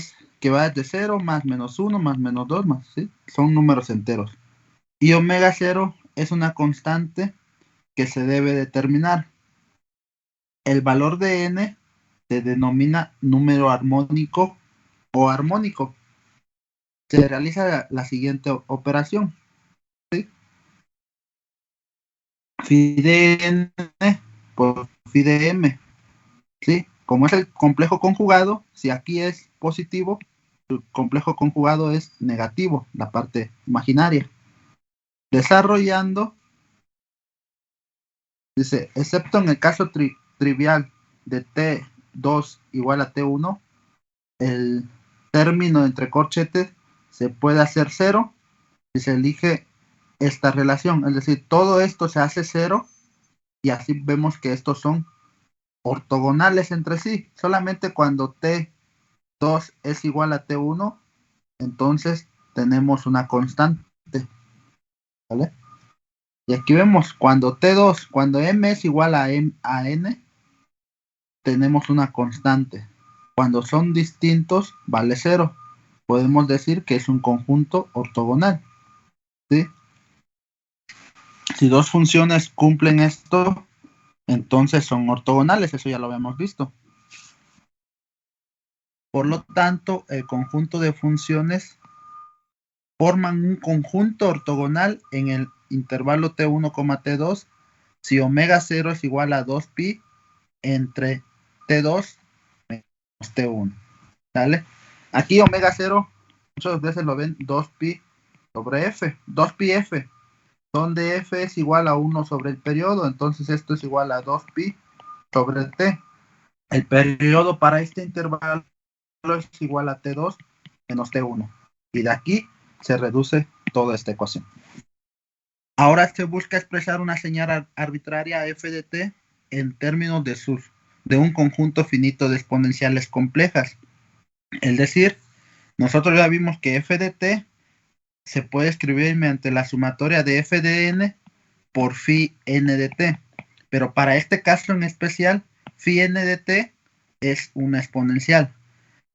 va desde 0 más menos 1 más menos 2 más, ¿sí? Son números enteros. Y omega 0 es una constante que se debe determinar. El valor de n se denomina número armónico o armónico. Se realiza la siguiente operación, ¿sí? Phi de n por phi de m, ¿sí? Como es el complejo conjugado, si aquí es positivo, el complejo conjugado es negativo, la parte imaginaria. Desarrollando, dice, excepto en el caso trivial de T2 igual a T1, el término entre corchetes se puede hacer 0 si se elige esta relación, es decir, todo esto se hace 0 y así vemos que estos son ortogonales entre sí. Solamente cuando T2 es igual a T1, entonces tenemos una constante, ¿vale? Y aquí vemos cuando M es igual a N, tenemos una constante. Cuando son distintos, vale 0. Podemos decir que es un conjunto ortogonal, ¿sí? Si dos funciones cumplen esto, entonces son ortogonales, eso ya lo habíamos visto. Por lo tanto, el conjunto de funciones forman un conjunto ortogonal en el intervalo T1, T2 si omega 0 es igual a 2pi entre T2 menos T1. ¿Vale? Aquí omega 0 muchas veces lo ven 2pi sobre f, 2pi f, donde f es igual a 1 sobre el periodo, entonces esto es igual a 2pi sobre t. El periodo para este intervalo es igual a T2 menos T1. Y de aquí se reduce toda esta ecuación. Ahora se busca expresar una señal arbitraria f de t en términos de sus de un conjunto finito de exponenciales complejas. Es decir, nosotros ya vimos que f de t se puede escribir mediante la sumatoria de f de n por phi n de t, pero para este caso en especial, phi n de t es una exponencial.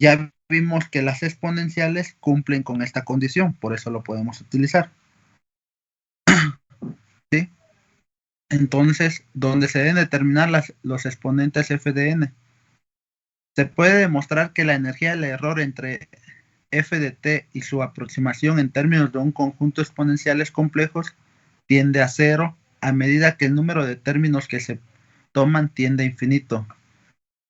Ya vimos que las exponenciales cumplen con esta condición, por eso lo podemos utilizar. ¿Sí? Entonces, ¿dónde se deben determinar los exponentes f de n? Se puede demostrar que la energía del error entre f de t y su aproximación en términos de un conjunto de exponenciales complejos tiende a cero a medida que el número de términos que se toman tiende a infinito.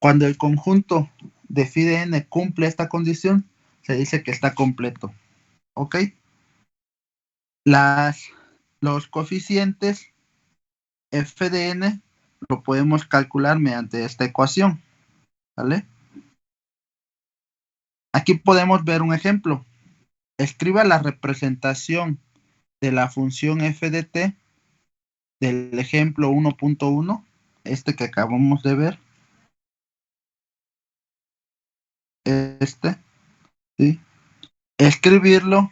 Cuando el conjunto de phi de n cumple esta condición, se dice que está completo. ¿Ok? Los coeficientes f de n lo podemos calcular mediante esta ecuación. ¿Vale? Aquí podemos ver un ejemplo. Escriba la representación de la función f de t del ejemplo 1.1, este que acabamos de ver. ¿Sí? Escribirlo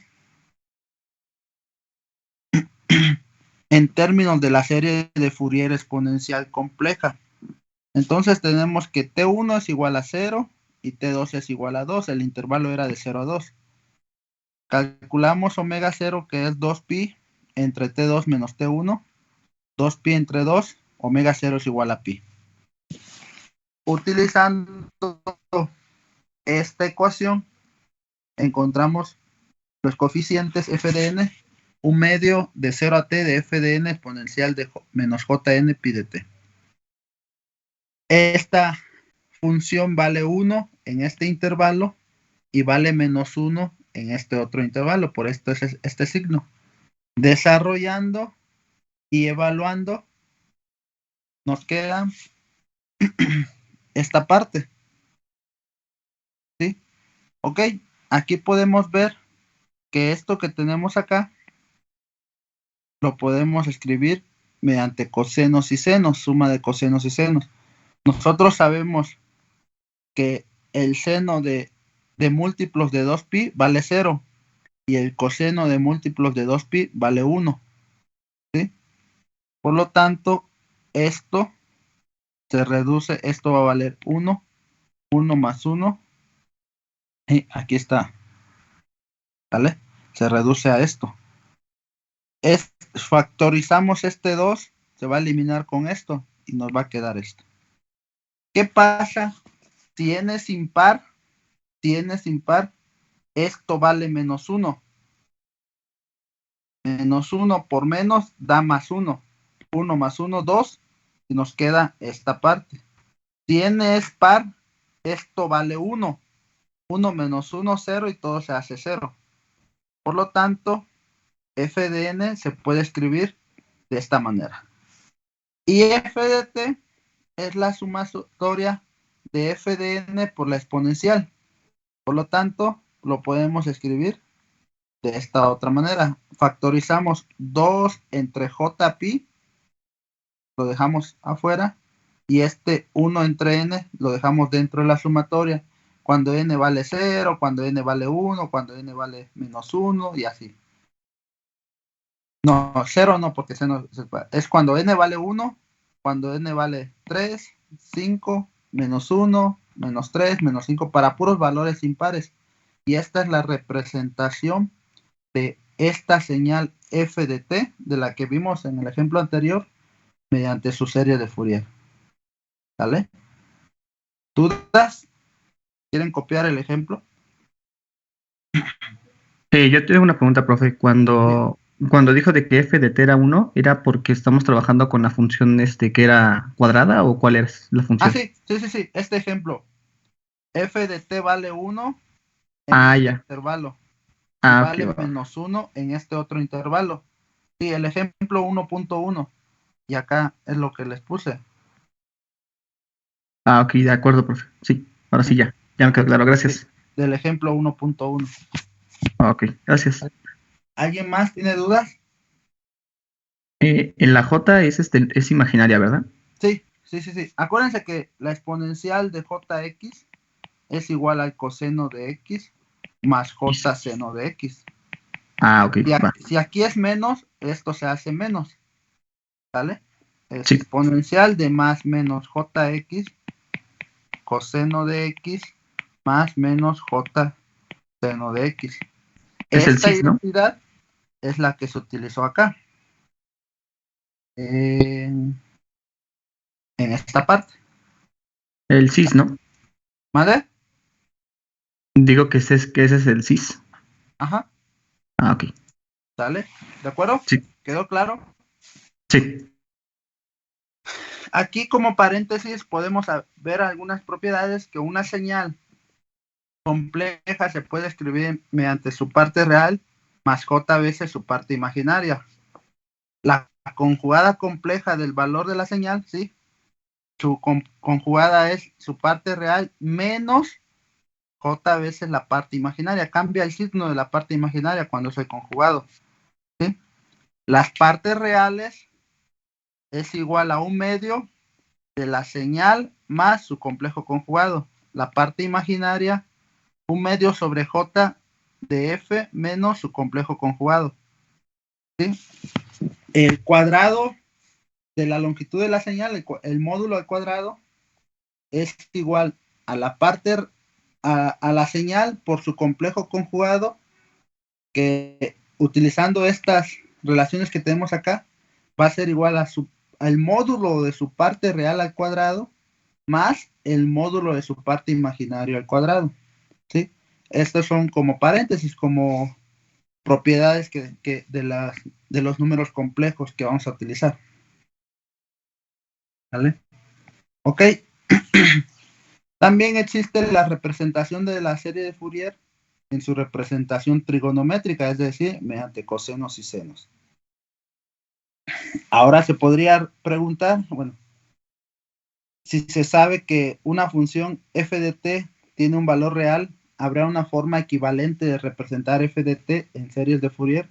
en términos de la serie de Fourier exponencial compleja. Entonces tenemos que T1 es igual a 0 y T2 es igual a 2. El intervalo era de 0 a 2. Calculamos omega 0, que es 2pi entre T2 menos T1. 2pi entre 2, omega 0 es igual a pi. Utilizando esta ecuación, encontramos los coeficientes f de n, un medio de 0 a t de f de n exponencial de menos jn pi de t. Esta función vale 1 en este intervalo y vale menos 1 en este otro intervalo, por esto es este signo. Desarrollando y evaluando, nos queda esta parte. ¿Sí? Ok, aquí podemos ver que esto que tenemos acá lo podemos escribir mediante cosenos y senos, suma de cosenos y senos. Nosotros sabemos que el seno de múltiplos de 2pi vale 0 y el coseno de múltiplos de 2pi vale 1. ¿Sí? Por lo tanto, esto se reduce, esto va a valer 1, 1 más 1, y aquí está, ¿vale? Se reduce a esto. Factorizamos este 2, se va a eliminar con esto y nos va a quedar esto. ¿Qué pasa si n es impar? Si n es impar, esto vale menos 1. Menos 1 por menos da más 1. 1 más 1, 2. Y nos queda esta parte. Si n es par, esto vale 1. 1 menos 1, 0 y todo se hace 0. Por lo tanto, f de n se puede escribir de esta manera. Y f de t es la sumatoria de f de n por la exponencial. Por lo tanto, lo podemos escribir de esta otra manera. Factorizamos 2 entre jpi, lo dejamos afuera, y este 1 entre n lo dejamos dentro de la sumatoria. Cuando n vale 0, cuando n vale 1, cuando n vale menos 1 y así. No, 0 no, porque es cuando n vale 1, cuando n vale 3, 5, menos 1, menos 3, menos 5, para puros valores impares. Y esta es la representación de esta señal f de t, de la que vimos en el ejemplo anterior, mediante su serie de Fourier. ¿Vale? ¿Dudas? ¿Quieren copiar el ejemplo? Yo tengo una pregunta, profe. Cuando dijo de que f de t era 1, ¿era porque estamos trabajando con la función que era cuadrada o cuál es la función? Sí. Este ejemplo. F de t vale 1 en ya. intervalo. Y vale menos 1 en este otro intervalo. Sí, el ejemplo 1.1. Y acá es lo que les puse. Ok, de acuerdo, profe. Sí, ahora sí ya me quedó claro, gracias. Sí, del ejemplo 1.1. Ok, gracias. ¿Alguien más tiene dudas? En la J es imaginaria, ¿verdad? Sí, Sí. Acuérdense que la exponencial de jx es igual al coseno de x más j seno de x. Ok. Si aquí es menos, esto se hace menos. ¿Vale? Es Sí. exponencial de más menos jx coseno de x más menos j seno de x. Es el Esta cis, ¿no? identidad es la que se utilizó acá. En esta parte. El cis, ¿no? ¿Vale? Digo que ese es el cis. Ajá. Ok. ¿Sale? ¿De acuerdo? Sí. ¿Quedó claro? Sí. Aquí como paréntesis podemos ver algunas propiedades que una señal compleja se puede escribir mediante su parte real más j veces su parte imaginaria. La conjugada compleja del valor de la señal, ¿sí? Su conjugada es su parte real menos j veces la parte imaginaria. Cambia el signo de la parte imaginaria cuando es el conjugado, ¿sí? Las partes reales es igual a 1/2 de la señal más su complejo conjugado. La parte imaginaria, 1/2 sobre j de f menos su complejo conjugado. ¿Sí? El cuadrado de la longitud de la señal, el módulo al cuadrado, es igual a la parte a la señal por su complejo conjugado, que utilizando estas relaciones que tenemos acá, va a ser igual al módulo de su parte real al cuadrado más el módulo de su parte imaginario al cuadrado. ¿Sí? Estos son como paréntesis, como propiedades de los números complejos que vamos a utilizar. ¿Vale? Ok. También existe la representación de la serie de Fourier en su representación trigonométrica, es decir, mediante cosenos y senos. Ahora se podría preguntar, bueno, si se sabe que una función f de t tiene un valor real, ¿habrá una forma equivalente de representar f de t en series de Fourier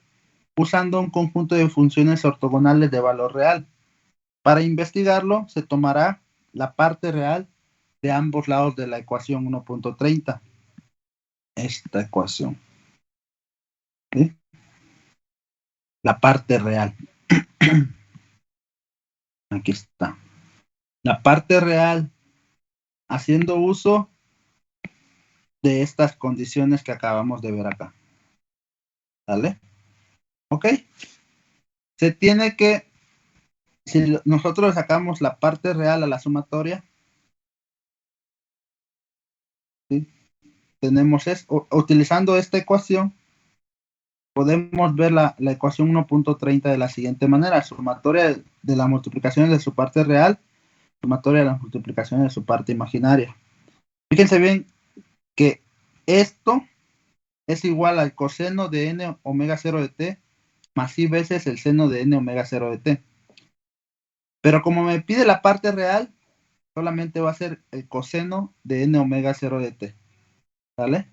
usando un conjunto de funciones ortogonales de valor real? Para investigarlo, se tomará la parte real de ambos lados de la ecuación 1.30. Esta ecuación. ¿Sí? La parte real. Aquí está. La parte real, haciendo uso de estas condiciones que acabamos de ver acá. ¿Vale? ¿Ok? Se tiene que, si nosotros sacamos la parte real a la sumatoria, ¿sí? Tenemos utilizando esta ecuación, podemos ver la ecuación 1.30 de la siguiente manera: sumatoria de las multiplicaciones de su parte real, sumatoria de las multiplicaciones de su parte imaginaria. Fíjense bien que esto es igual al coseno de n omega 0 de t más i veces el seno de n omega 0 de t. Pero como me pide la parte real, solamente va a ser el coseno de n omega 0 de t. ¿Vale?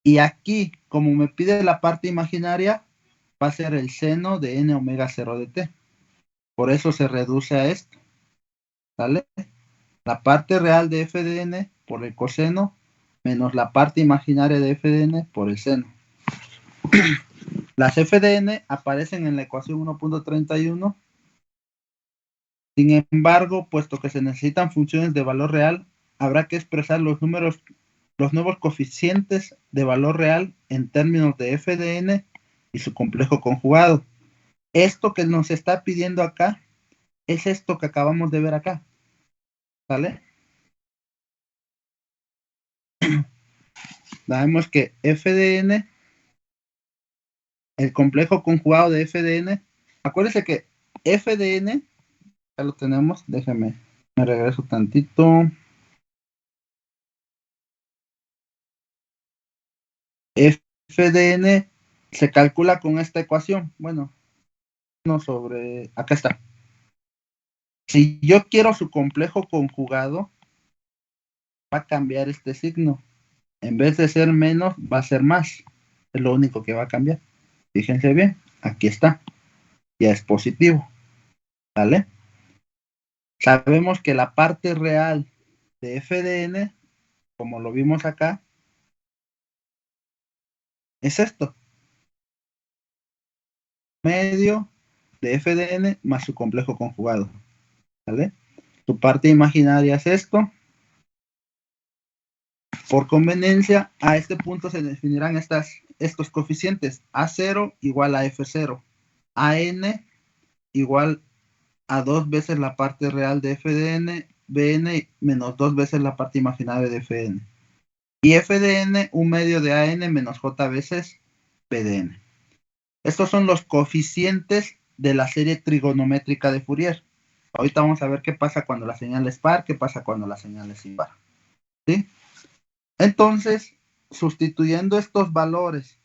Y aquí, como me pide la parte imaginaria, va a ser el seno de n omega 0 de t. Por eso se reduce a esto. ¿Vale? La parte real de f de n por el coseno menos la parte imaginaria de f de n por el seno. Las f de n aparecen en la ecuación 1.31. Sin embargo, puesto que se necesitan funciones de valor real, habrá que expresar los nuevos coeficientes de valor real en términos de f de n y su complejo conjugado. Esto que nos está pidiendo acá es esto que acabamos de ver acá. ¿Vale? Sabemos que f de n, el complejo conjugado de f de n, acuérdense que f de n, ya lo tenemos, déjenme, me regreso tantito. F de n se calcula con esta ecuación. Bueno, no sobre, acá está. Si yo quiero su complejo conjugado, va a cambiar este signo. En vez de ser menos, va a ser más. Es lo único que va a cambiar. Fíjense bien, aquí está. Ya es positivo. ¿Vale? Sabemos que la parte real de f de n, como lo vimos acá, es esto. Medio de f de n más su complejo conjugado. ¿Vale? Tu parte imaginaria es esto. Por conveniencia, a este punto se definirán estos coeficientes. A0 igual a F0. AN igual a 2 veces la parte real de f de n, bn menos 2 veces la parte imaginaria de fn. Y f de n, un medio de an menos j veces p de n. Estos son los coeficientes de la serie trigonométrica de Fourier. Ahorita vamos a ver qué pasa cuando la señal es par, qué pasa cuando la señal es impar. ¿Sí? Entonces, sustituyendo estos valores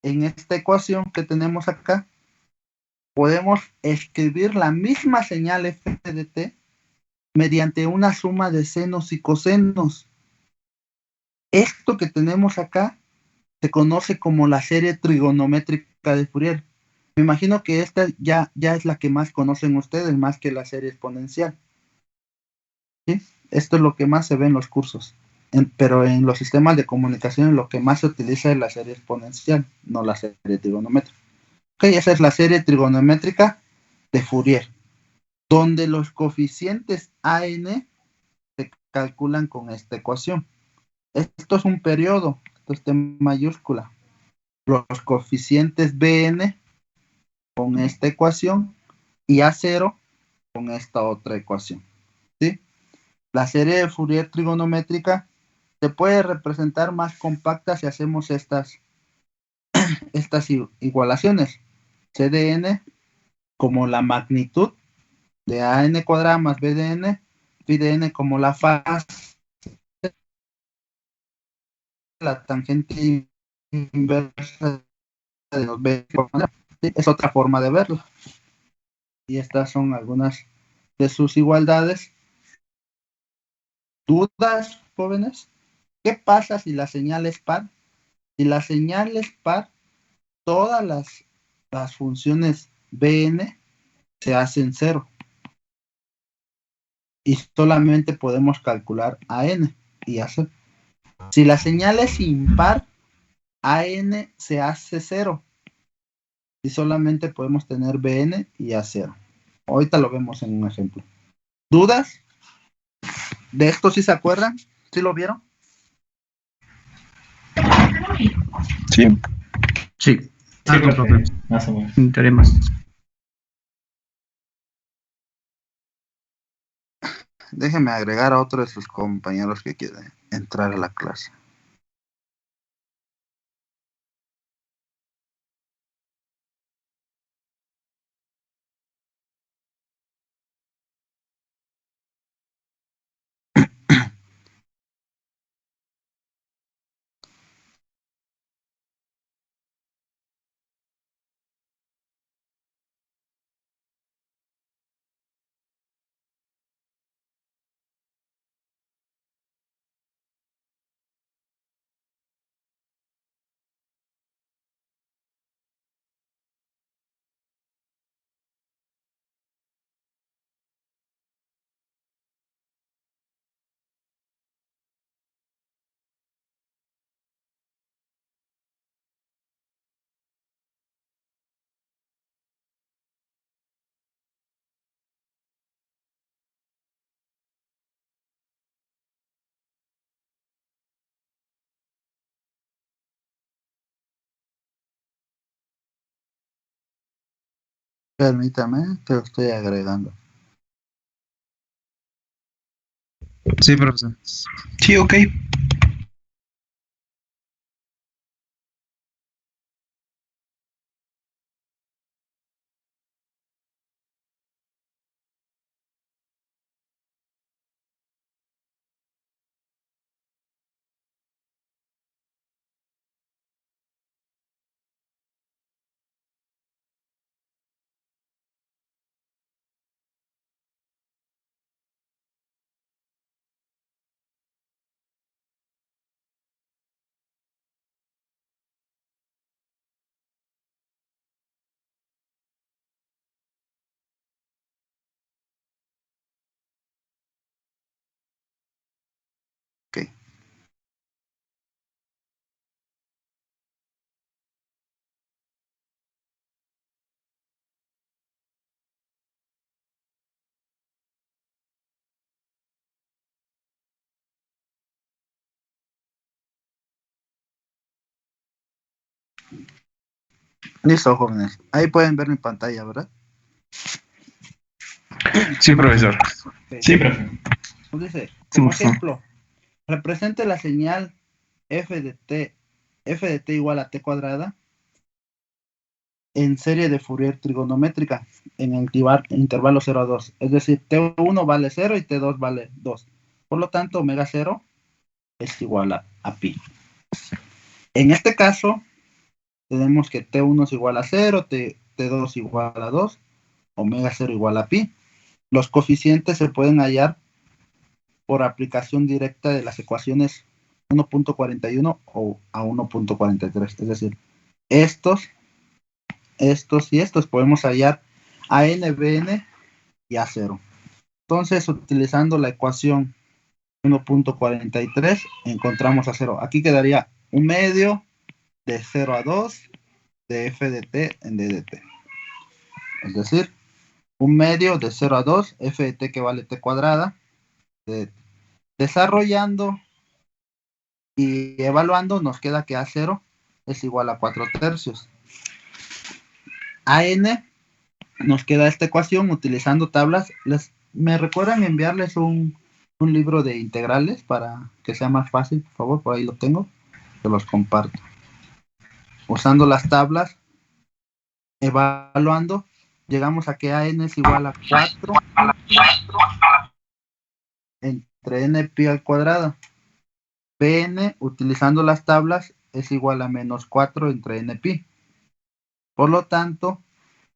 en esta ecuación que tenemos acá, podemos escribir la misma señal f de t mediante una suma de senos y cosenos. Esto que tenemos acá se conoce como la serie trigonométrica de Fourier. Me imagino que esta ya es la que más conocen ustedes, más que la serie exponencial. ¿Sí? Esto es lo que más se ve en los cursos. Pero en los sistemas de comunicación lo que más se utiliza es la serie exponencial, no la serie trigonométrica. Ok, esa es la serie trigonométrica de Fourier, donde los coeficientes AN se calculan con esta ecuación. Esto es un periodo, esto está en mayúscula. Los coeficientes Bn con esta ecuación y A0 con esta otra ecuación. ¿Sí? La serie de Fourier trigonométrica se puede representar más compacta si hacemos estas igualaciones. C de n como la magnitud de AN cuadrada más B de n, phi de n como la fase, la tangente inversa de los B. ¿Sí? Es otra forma de verlo. Y estas son algunas de sus igualdades. ¿Dudas, jóvenes? ¿Qué pasa si la señal es par? Si la señal es par, todas las funciones Bn se hacen cero. Y solamente podemos calcular AN y AC. Si la señal es impar, AN se hace cero. Y solamente podemos tener Bn y A0. Ahorita lo vemos en un ejemplo. ¿Dudas? ¿De esto sí se acuerdan? ¿Sí lo vieron? Sí. Sí. Sí, profe. más o menos. Entraré más. Déjenme agregar a otro de sus compañeros que quiere entrar a la clase. Permítame, te lo estoy agregando. Sí, profesor. Sí, ok. Listo, jóvenes. Ahí pueden ver mi pantalla, ¿verdad? Sí, profesor. Sí, profe. Nos dice, Sí, como profesor. ejemplo, represente la señal f de t igual a t cuadrada en serie de Fourier trigonométrica en el intervalo 0 a 2. Es decir, T1 vale 0 y T2 vale 2. Por lo tanto, omega 0 es igual a pi. En este caso, tenemos que T1 es igual a 0, T2 igual a 2, omega 0 igual a pi. Los coeficientes se pueden hallar por aplicación directa de las ecuaciones 1.41 o a 1.43. Es decir, estos y estos podemos hallar a n, bn y a 0. Entonces, utilizando la ecuación 1.43, encontramos a 0. Aquí quedaría un medio de 0 a 2 de f de t en d de t. Es decir, un medio de 0 a 2, f de t que vale t cuadrada. Desarrollando y evaluando, nos queda que a0 es igual a 4 tercios. A n nos queda esta ecuación utilizando tablas. ¿Me recuerdan enviarles un libro de integrales para que sea más fácil? Por favor, por ahí lo tengo. Se los comparto. Usando las tablas, evaluando, llegamos a que AN es igual a 4 entre n pi al cuadrado. Pn, utilizando las tablas, es igual a menos 4 entre n pi. Por lo tanto,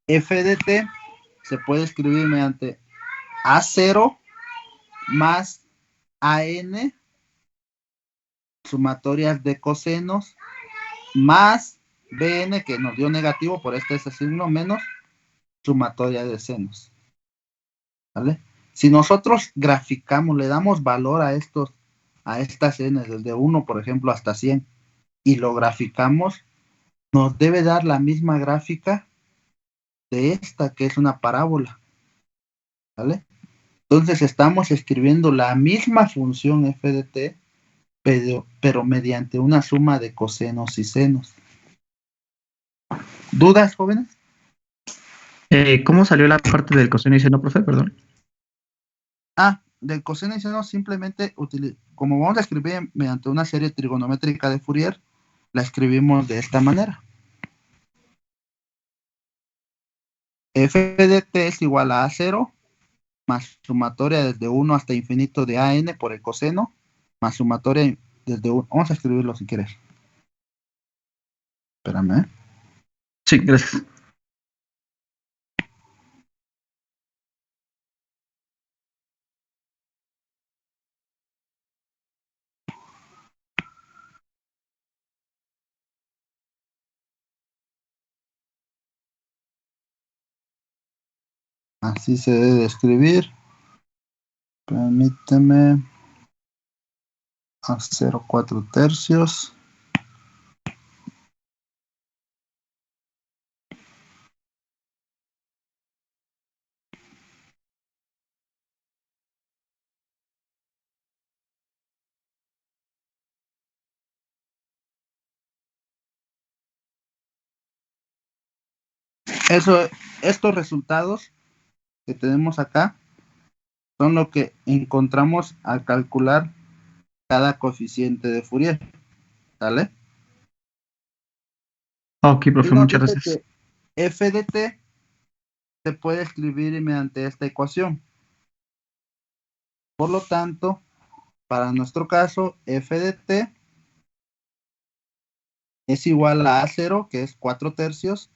f de t se puede escribir mediante a0 más an, sumatorias de cosenos, más bn, que nos dio negativo, por este es el signo, menos sumatoria de senos. ¿Vale? Si nosotros graficamos, le damos valor a estas n, desde 1, por ejemplo, hasta 100, y lo graficamos, nos debe dar la misma gráfica de esta, que es una parábola. ¿Vale? Entonces estamos escribiendo la misma función f de t, pero mediante una suma de cosenos y senos. ¿Dudas, jóvenes? ¿Cómo salió la parte del coseno y seno, profe? Perdón. Del coseno y seno simplemente, como vamos a escribir mediante una serie trigonométrica de Fourier, la escribimos de esta manera. F de t es igual a a0 más sumatoria desde 1 hasta infinito de an por el coseno, más sumatoria desde 1. Vamos a escribirlo si quieres. Espérame. Sí, gracias. Así se debe escribir. Permíteme. A 0,4 tercios. Estos resultados que tenemos acá son lo que encontramos al calcular cada coeficiente de Fourier. ¿Sale? Ok, profe, muchas gracias. Que f de t se puede escribir mediante esta ecuación. Por lo tanto, para nuestro caso, f de t es igual a a0, que es 4 tercios,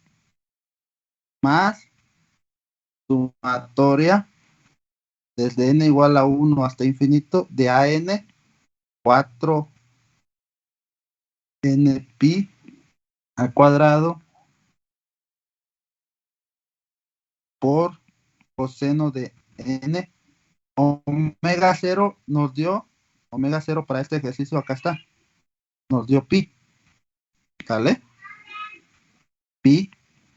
más sumatoria desde n igual a 1 hasta infinito de an 4 n pi al cuadrado por coseno de n. Omega 0 nos dio, omega 0 para este ejercicio, acá está, nos dio pi. ¿Sale? Pi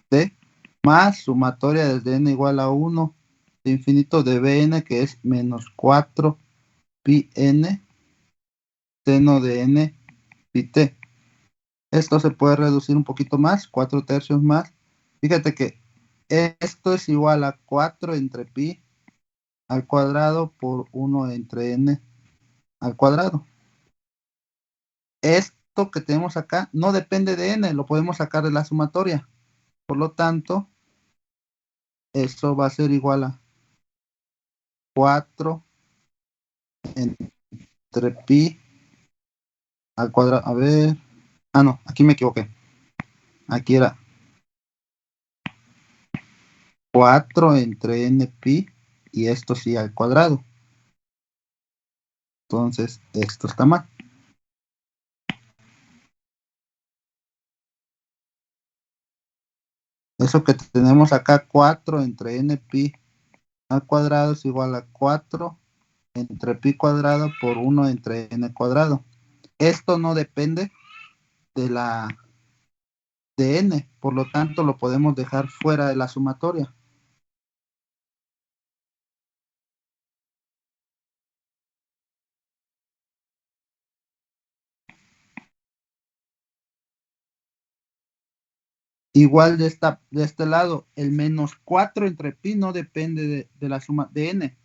t más sumatoria desde n igual a 1 de infinito de bn, que es menos 4 pi n seno de n pi t. Esto se puede reducir un poquito más, 4/3 más. Fíjate que esto es igual a 4 entre pi al cuadrado por 1 entre n al cuadrado. Esto que tenemos acá no depende de n, lo podemos sacar de la sumatoria. Por lo tanto, eso va a ser igual a 4 entre pi al cuadrado. A ver. Ah, no, aquí me equivoqué. Aquí era 4 entre n pi y esto sí al cuadrado. Entonces, esto está mal. Eso que tenemos acá, 4 entre n pi al cuadrado es igual a 4 entre pi cuadrado por 1 entre n cuadrado. Esto no depende de la de n, por lo tanto lo podemos dejar fuera de la sumatoria. Igual de este lado, el menos 4 entre pi no depende de la suma de n.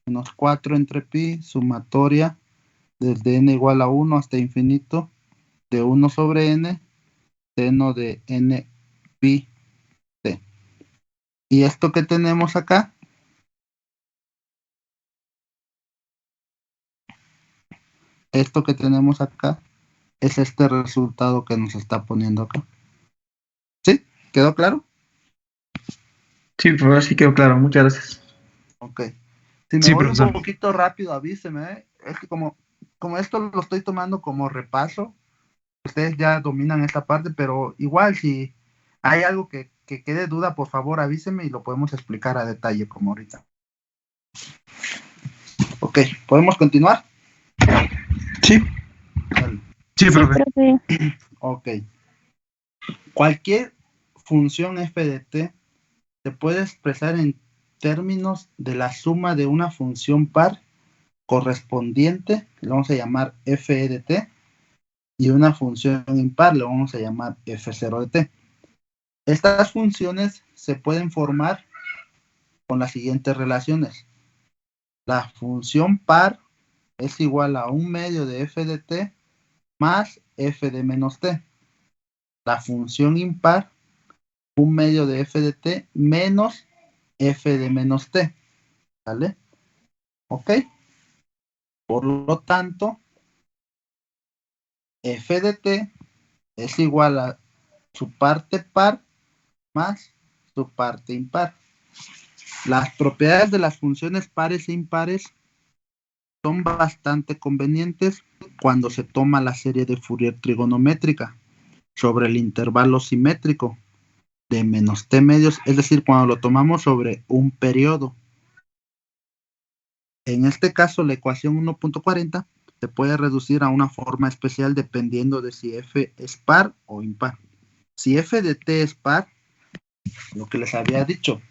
Menos 4 entre pi, sumatoria desde n igual a 1 hasta infinito, de 1 sobre n, seno de n pi t. Y esto que tenemos acá, es este resultado que nos está poniendo acá. ¿Sí? ¿Quedó claro? Sí, profesor, sí quedó claro. Muchas gracias. Ok. Si me Sí, voy un profesor. poquito rápido, avíseme, ¿eh? Es que como esto lo estoy tomando como repaso, ustedes ya dominan esta parte, pero igual si hay algo que quede duda, por favor avíseme y lo podemos explicar a detalle como ahorita. Ok, ¿podemos continuar? Sí. Vale. Sí, Sí, profe. profe. Ok. Cualquier función f de t se puede expresar en términos de la suma de una función par correspondiente, que le vamos a llamar f de t, y una función impar, le vamos a llamar f0 de t. Estas funciones se pueden formar con las siguientes relaciones. La función par es igual a 1/2 de f de t más f de menos t. La función impar, 1/2 de f de t menos f de menos t. ¿Vale? ¿Ok? Por lo tanto, f de t es igual a su parte par más su parte impar. Las propiedades de las funciones pares e impares son bastante convenientes cuando se toma la serie de Fourier trigonométrica sobre el intervalo simétrico de menos t medios, es decir, cuando lo tomamos sobre un periodo. En este caso, la ecuación 1.40 se puede reducir a una forma especial dependiendo de si f es par o impar. Si f de t es par, lo que les había dicho,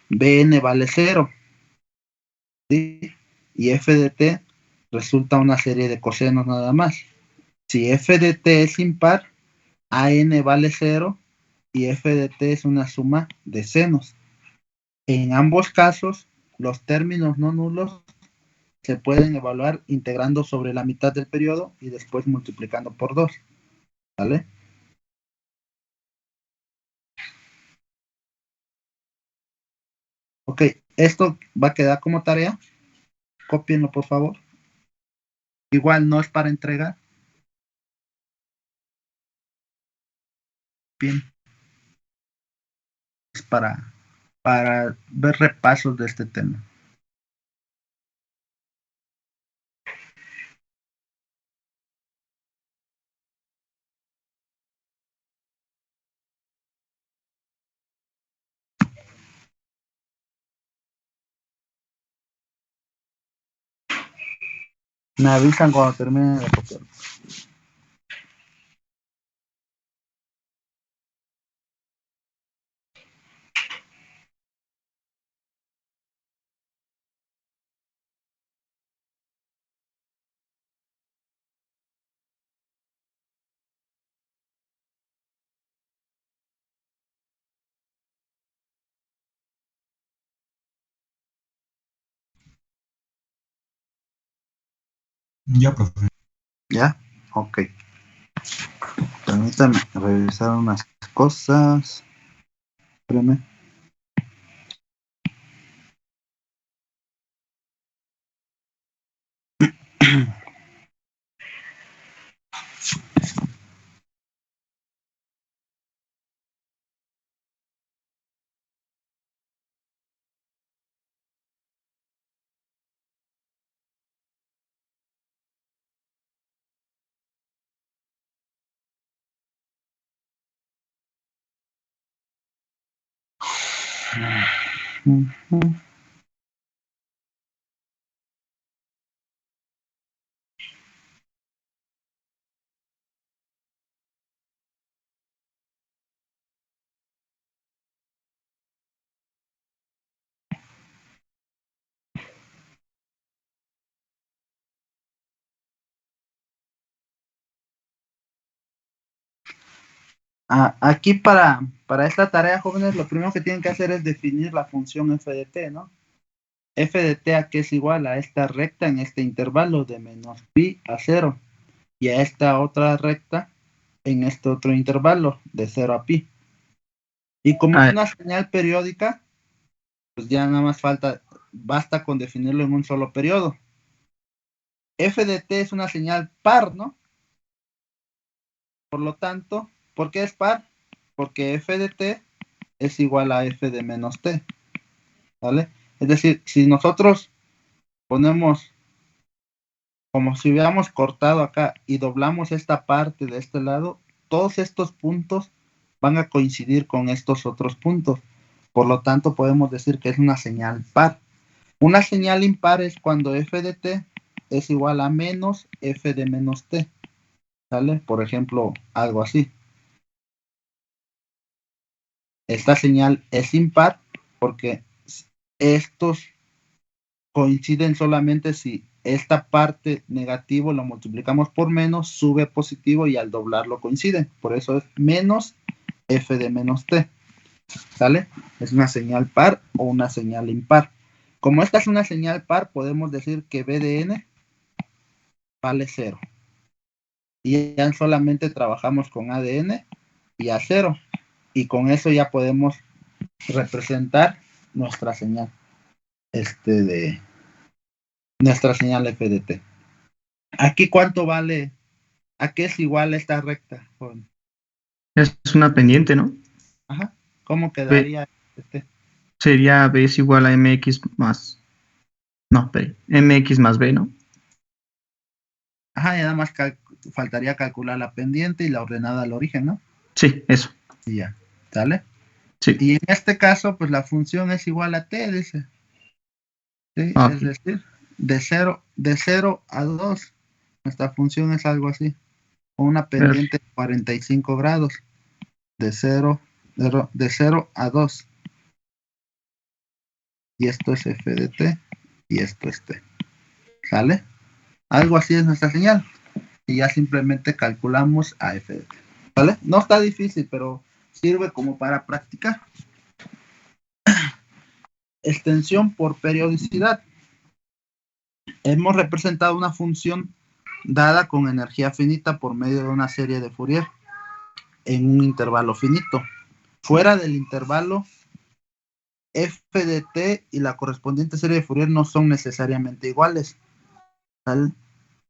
bn vale 0, ¿sí? Y f de t resulta una serie de cosenos nada más. Si f de t es impar, an vale 0 y f de t es una suma de senos. En ambos casos, los términos no nulos se pueden evaluar integrando sobre la mitad del periodo y después multiplicando por 2. ¿Vale? Ok, esto va a quedar como tarea. Cópienlo, por favor. Igual no es para entregar. Bien. Es para ver repasos de este tema. Me avisan cuando terminen de copiar. Ya, profe. ¿Ya? Ok. Permítame revisar unas cosas. Espérame. Ujú. Aquí para esta tarea, jóvenes, lo primero que tienen que hacer es definir la función f de t, ¿no? F de t a que es igual a esta recta en este intervalo de menos pi a 0 y a esta otra recta en este otro intervalo de 0 a pi. Y como es una señal periódica, pues ya nada más basta con definirlo en un solo periodo. F de t es una señal par, ¿no? Por lo tanto, ¿por qué es par? Porque f de t es igual a f de menos t, ¿vale? Es decir, si nosotros ponemos como si hubiéramos cortado acá y doblamos esta parte de este lado, todos estos puntos van a coincidir con estos otros puntos. Por lo tanto, podemos decir que es una señal par. Una señal impar es cuando f de t es igual a menos f de menos t, ¿sale? Por ejemplo, algo así. Esta señal es impar porque estos coinciden solamente si esta parte negativo lo multiplicamos por menos, sube positivo y al doblarlo coincide. Por eso es menos f de menos t, ¿sale? Es una señal par o una señal impar. Como esta es una señal par, podemos decir que b de n vale 0. Y ya solamente trabajamos con a de n y a 0. Y con eso ya podemos representar nuestra señal. De nuestra señal f de t. Aquí cuánto vale, ¿a qué es igual esta recta? Es una pendiente, ¿no? Ajá. ¿Cómo quedaría este? Sería B es igual a MX más. No, B. MX más B, ¿no? Ajá, y nada más faltaría calcular la pendiente y la ordenada al origen, ¿no? Sí, eso. Y ya, ¿sale? Sí. Y en este caso, pues la función es igual a t, dice. ¿Sí? Okay. Es decir, de 0 a 2, nuestra función es algo así. O una pendiente de 45 grados. De 0 a 2. Y esto es f de t y esto es t. ¿Sale? Algo así es nuestra señal. Y ya simplemente calculamos a f de t. ¿Vale? No está difícil, pero sirve como para practicar. Extensión por periodicidad. Hemos representado una función dada con energía finita por medio de una serie de Fourier en un intervalo finito. Fuera del intervalo, f de t y la correspondiente serie de Fourier no son necesariamente iguales. ¿Vale?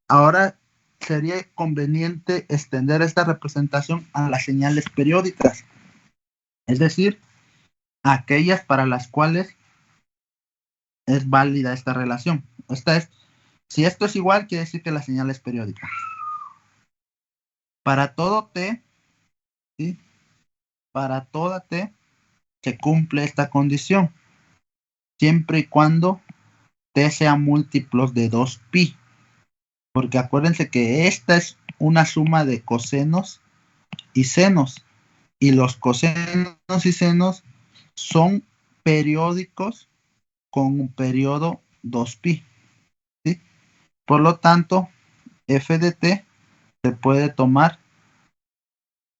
Ahora sería conveniente extender esta representación a las señales periódicas, es decir, aquellas para las cuales es válida esta relación. Si esto es igual, quiere decir que la señal es periódica. Para todo t, ¿sí? Para toda t, se cumple esta condición, siempre y cuando t sea múltiplos de 2pi. Porque acuérdense que esta es una suma de cosenos y senos. Y los cosenos y senos son periódicos con un periodo 2pi. ¿Sí? Por lo tanto, f de t se puede tomar,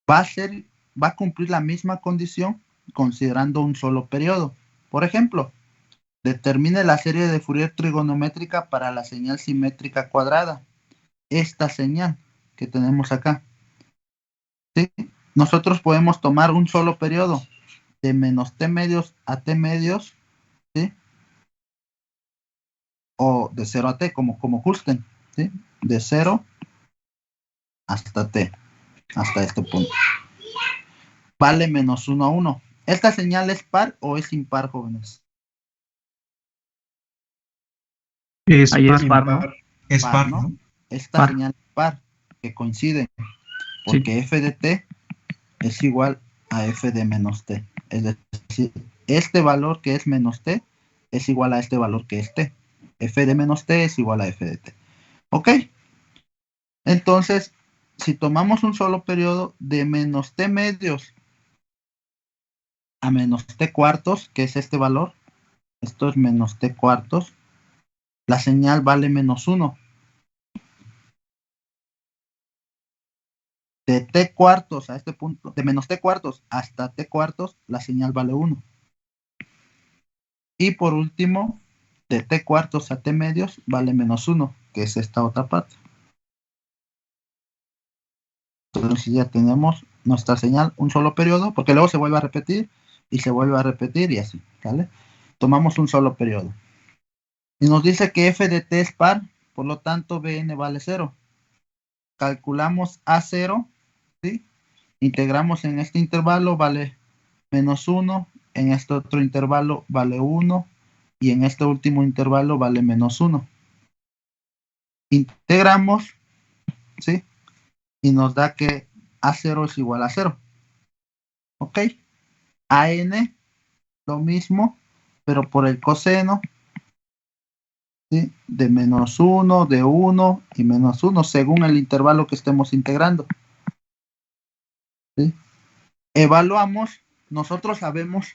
va a cumplir la misma condición considerando un solo periodo. Por ejemplo, determine la serie de Fourier trigonométrica para la señal simétrica cuadrada. esta señal que tenemos acá. ¿Sí? Nosotros podemos tomar un solo periodo de menos t medios a t medios, ¿sí? O de 0 a t, como gusten, ¿sí? De 0 hasta t, hasta este punto. Vale menos 1 a 1. ¿Esta señal es par o es impar, jóvenes? Ahí es par, ¿no? Es par, ¿no? ¿no? Esta Par. señal es par, que coincide, porque f de t es igual a f de menos t. Es decir, este valor que es menos t es igual a este valor que es t. F de menos t es igual a f de t. ¿Ok? Entonces, si tomamos un solo periodo de menos t medios a menos t cuartos, que es este valor, esto es menos t cuartos, la señal vale menos 1. De t cuartos a este punto, de menos t cuartos hasta t cuartos, la señal vale 1. Y por último, de t cuartos a t medios vale menos 1, que es esta otra parte. Entonces ya tenemos nuestra señal, un solo periodo, porque luego se vuelve a repetir y se vuelve a repetir y así, ¿vale? Tomamos un solo periodo. Y nos dice que f de t es par, por lo tanto bn vale 0. Calculamos a0, ¿sí? Integramos en este intervalo, vale menos 1, en este otro intervalo vale 1, y en este último intervalo vale menos 1. Integramos, ¿sí? Y nos da que a0 es igual a 0. ¿Ok? A n, lo mismo, pero por el coseno, ¿sí? De menos 1, de 1 y menos 1, según el intervalo que estemos integrando. ¿Sí? Evaluamos, nosotros sabemos,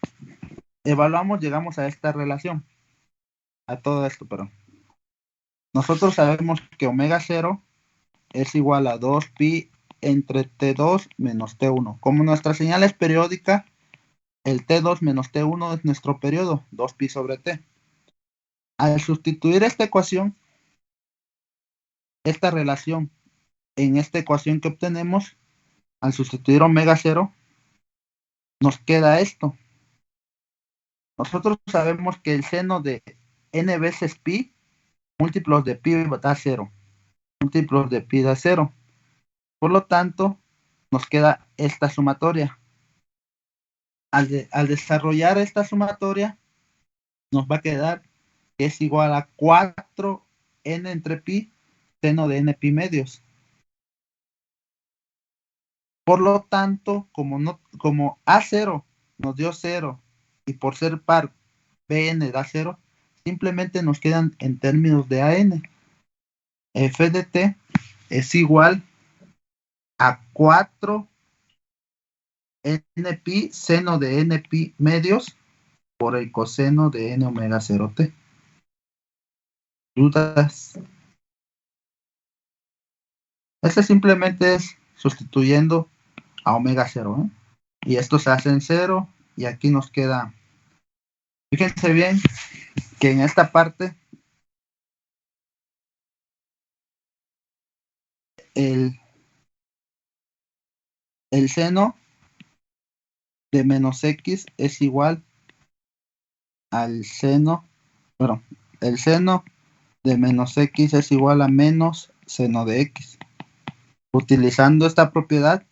evaluamos, llegamos a esta relación, a todo esto, perdón. Nosotros sabemos que omega 0 es igual a 2pi entre t2 menos t1. Como nuestra señal es periódica, el t2 menos t1 es nuestro periodo, 2pi sobre t. Al sustituir esta ecuación, esta relación en esta ecuación que obtenemos, al sustituir omega 0, nos queda esto. Nosotros sabemos que el seno de n veces pi, múltiplos de pi da 0. Múltiplos de pi da 0. Por lo tanto, nos queda esta sumatoria. Al desarrollar esta sumatoria, nos va a quedar que es igual a 4n entre pi, seno de n pi medios. Por lo tanto, como A0 nos dio 0 y por ser par Bn da 0, simplemente nos quedan en términos de AN. F de t es igual a 4 npi seno de npi medios por el coseno de n omega 0t. ¿Dudas? Este simplemente es sustituyendo a omega 0, ¿eh? Y esto se hace en 0 y aquí nos queda, fíjense bien que en esta parte el seno de menos x es igual al seno, bueno, el seno de menos x es igual a menos seno de x. Utilizando esta propiedad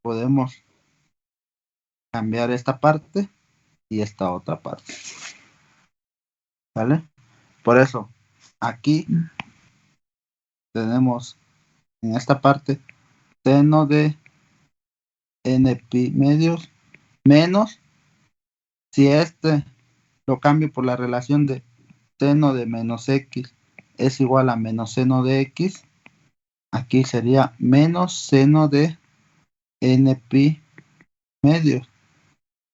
podemos cambiar esta parte y esta otra parte. ¿Vale? Por eso, aquí tenemos en esta parte seno de n pi medios menos, si este lo cambio por la relación de seno de menos x es igual a menos seno de x, aquí sería menos seno de n pi medios.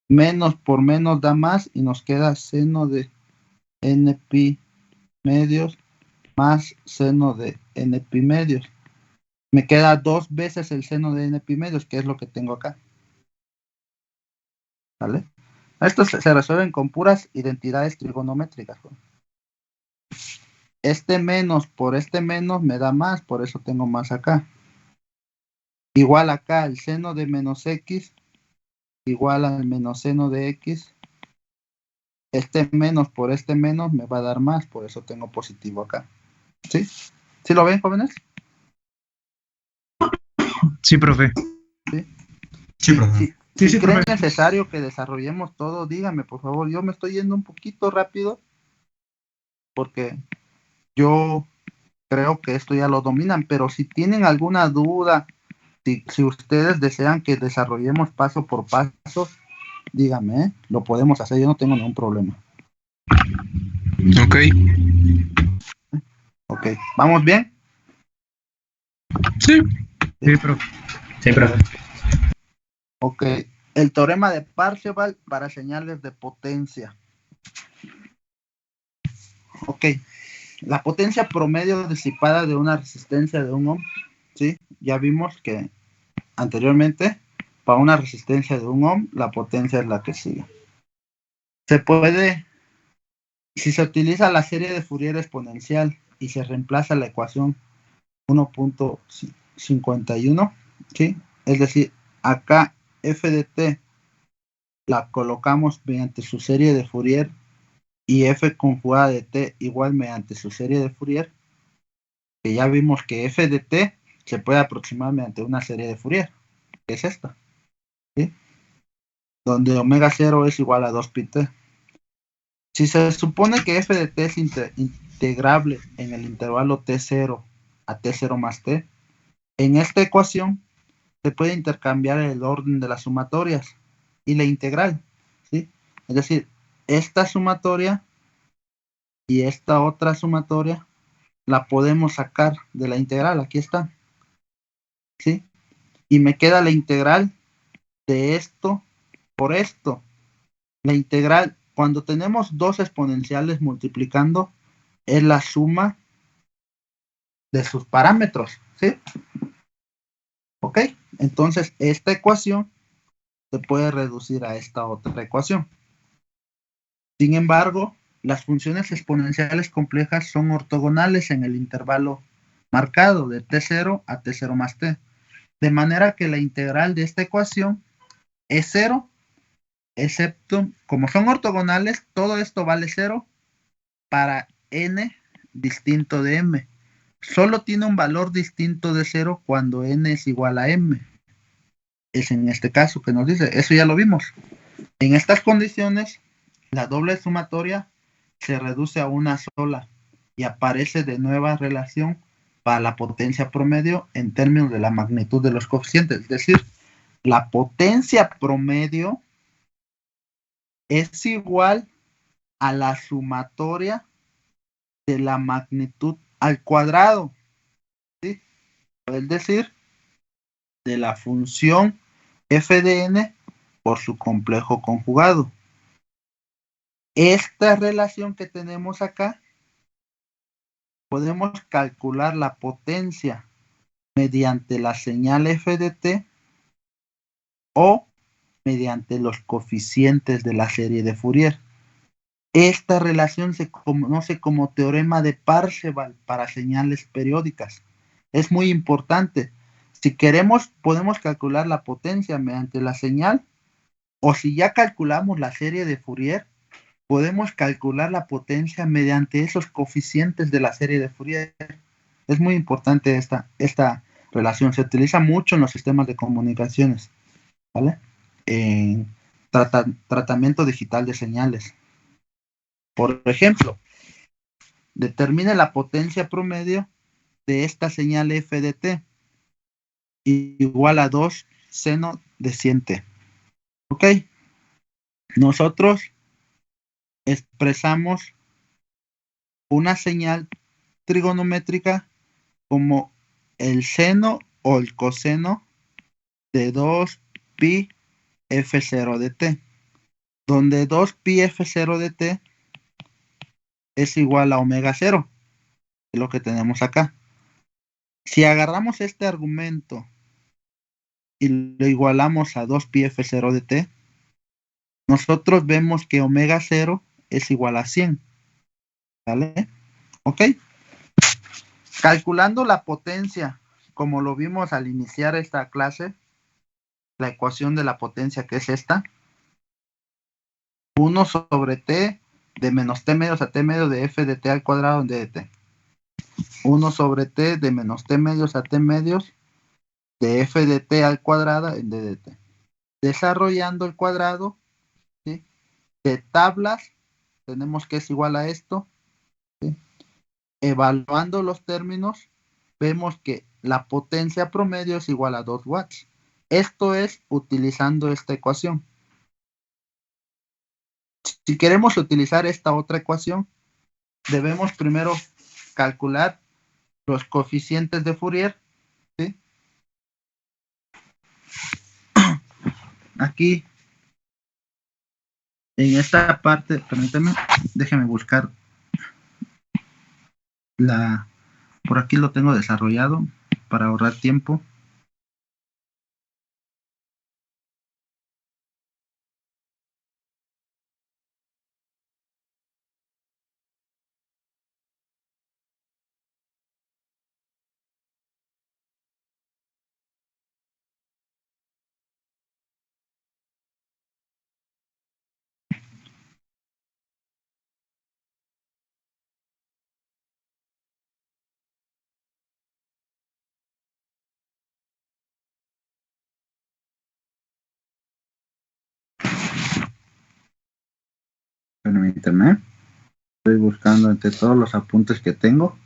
Menos por menos da más y nos queda seno de n pi medios más seno de n pi medios. Me queda 2 veces el seno de n pi medios, que es lo que tengo acá. ¿Vale? Estos se resuelven con puras identidades trigonométricas. este menos por este menos me da más, por eso tengo más acá. Igual acá, el seno de menos x igual al menos seno de x. Este menos por este menos me va a dar más, por eso tengo positivo acá. ¿Sí? ¿Sí lo ven, jóvenes? Sí, profe. Sí. Sí, profe. Si creen necesario que desarrollemos todo, díganme, por favor. Yo me estoy yendo un poquito rápido porque yo creo que esto ya lo dominan, pero si tienen alguna duda, si ustedes desean que desarrollemos paso por paso, díganme, lo podemos hacer, yo no tengo ningún problema. Ok, ¿vamos bien? Sí, profe. Sí, profe. Ok, el teorema de Parseval para señales de potencia. Ok, la potencia promedio disipada de una resistencia de 1 ohm, ¿sí? Ya vimos que anteriormente, para una resistencia de 1 ohm, la potencia es la que sigue. Se puede, si se utiliza la serie de Fourier exponencial y se reemplaza la ecuación 1.51, ¿sí? Es decir, acá f de t la colocamos mediante su serie de Fourier y f conjugada de t igual mediante su serie de Fourier, que ya vimos que f de t se puede aproximar mediante una serie de Fourier, que es esta, ¿sí? Donde omega 0 es igual a 2πt. Si se supone que f de t es integrable en el intervalo t0 a t0 más t, en esta ecuación se puede intercambiar el orden de las sumatorias y la integral, ¿sí? Es decir, esta sumatoria y esta otra sumatoria la podemos sacar de la integral, aquí está, ¿sí? Y me queda la integral de esto por esto. La integral, cuando tenemos dos exponenciales multiplicando, es la suma de sus parámetros, ¿sí? ¿Ok? Entonces, esta ecuación se puede reducir a esta otra ecuación. Sin embargo, las funciones exponenciales complejas son ortogonales en el intervalo marcado de t0 a t0 más t, de manera que la integral de esta ecuación es 0, excepto, como son ortogonales, todo esto vale 0 para n distinto de m. Solo tiene un valor distinto de 0 cuando n es igual a m. Es en este caso que nos dice, eso ya lo vimos. En estas condiciones, la doble sumatoria se reduce a una sola y aparece de nueva relación para la potencia promedio en términos de la magnitud de los coeficientes. Es decir, la potencia promedio es igual a la sumatoria de la magnitud al cuadrado, ¿sí? Es decir, de la función f de n por su complejo conjugado. Esta relación que tenemos acá, podemos calcular la potencia mediante la señal f de t o mediante los coeficientes de la serie de Fourier. Esta relación se conoce como teorema de Parseval para señales periódicas. Es muy importante. Si queremos, podemos calcular la potencia mediante la señal, o si ya calculamos la serie de Fourier, podemos calcular la potencia mediante esos coeficientes de la serie de Fourier. Es muy importante esta relación. Se utiliza mucho en los sistemas de comunicaciones, ¿vale? En tratamiento digital de señales. Por ejemplo, determine la potencia promedio de esta señal f de t igual a 2 seno de 100t. ¿Ok? Nosotros expresamos una señal trigonométrica como el seno o el coseno de 2pi f0 de t, donde 2pi f0 de t es igual a omega 0, es lo que tenemos acá. Si agarramos este argumento y lo igualamos a 2pi f0 de t, nosotros vemos que omega 0 es igual a 100. ¿Vale? ¿Ok? Calculando la potencia, como lo vimos al iniciar esta clase, la ecuación de la potencia que es esta, 1 sobre t de menos t medios a t medio de f de t al cuadrado en d de t. 1 sobre t de menos t medios a t medios de f de t al cuadrado en d de t. Desarrollando el cuadrado, ¿sí? De tablas, tenemos que es igual a esto, ¿sí? Evaluando los términos, vemos que la potencia promedio es igual a 2 watts. Esto es utilizando esta ecuación. Si queremos utilizar esta otra ecuación, debemos primero calcular los coeficientes de Fourier, ¿sí? Aquí, en esta parte, permítanme, déjenme buscar por aquí lo tengo desarrollado para ahorrar tiempo. Permítanme, estoy buscando entre todos los apuntes que tengo.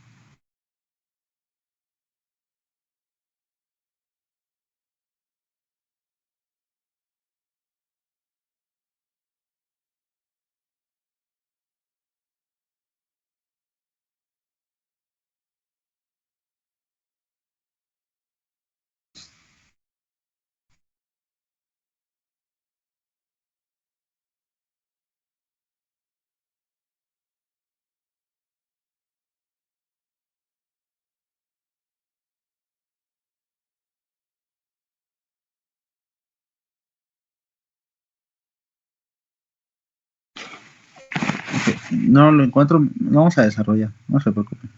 No lo encuentro, vamos a desarrollar, no se preocupen.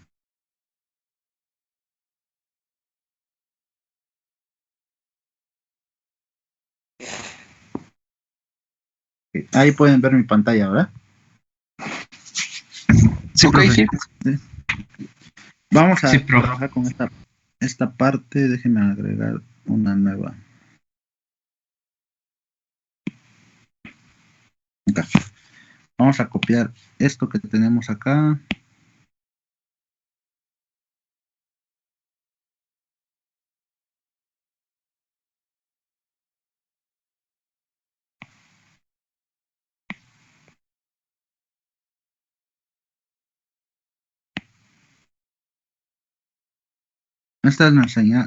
Ahí pueden ver mi pantalla, ¿verdad? Sí, okay, sí. Vamos a trabajar con esta parte. Déjenme agregar una nueva. Okay. Vamos a copiar esto que tenemos acá. Esta es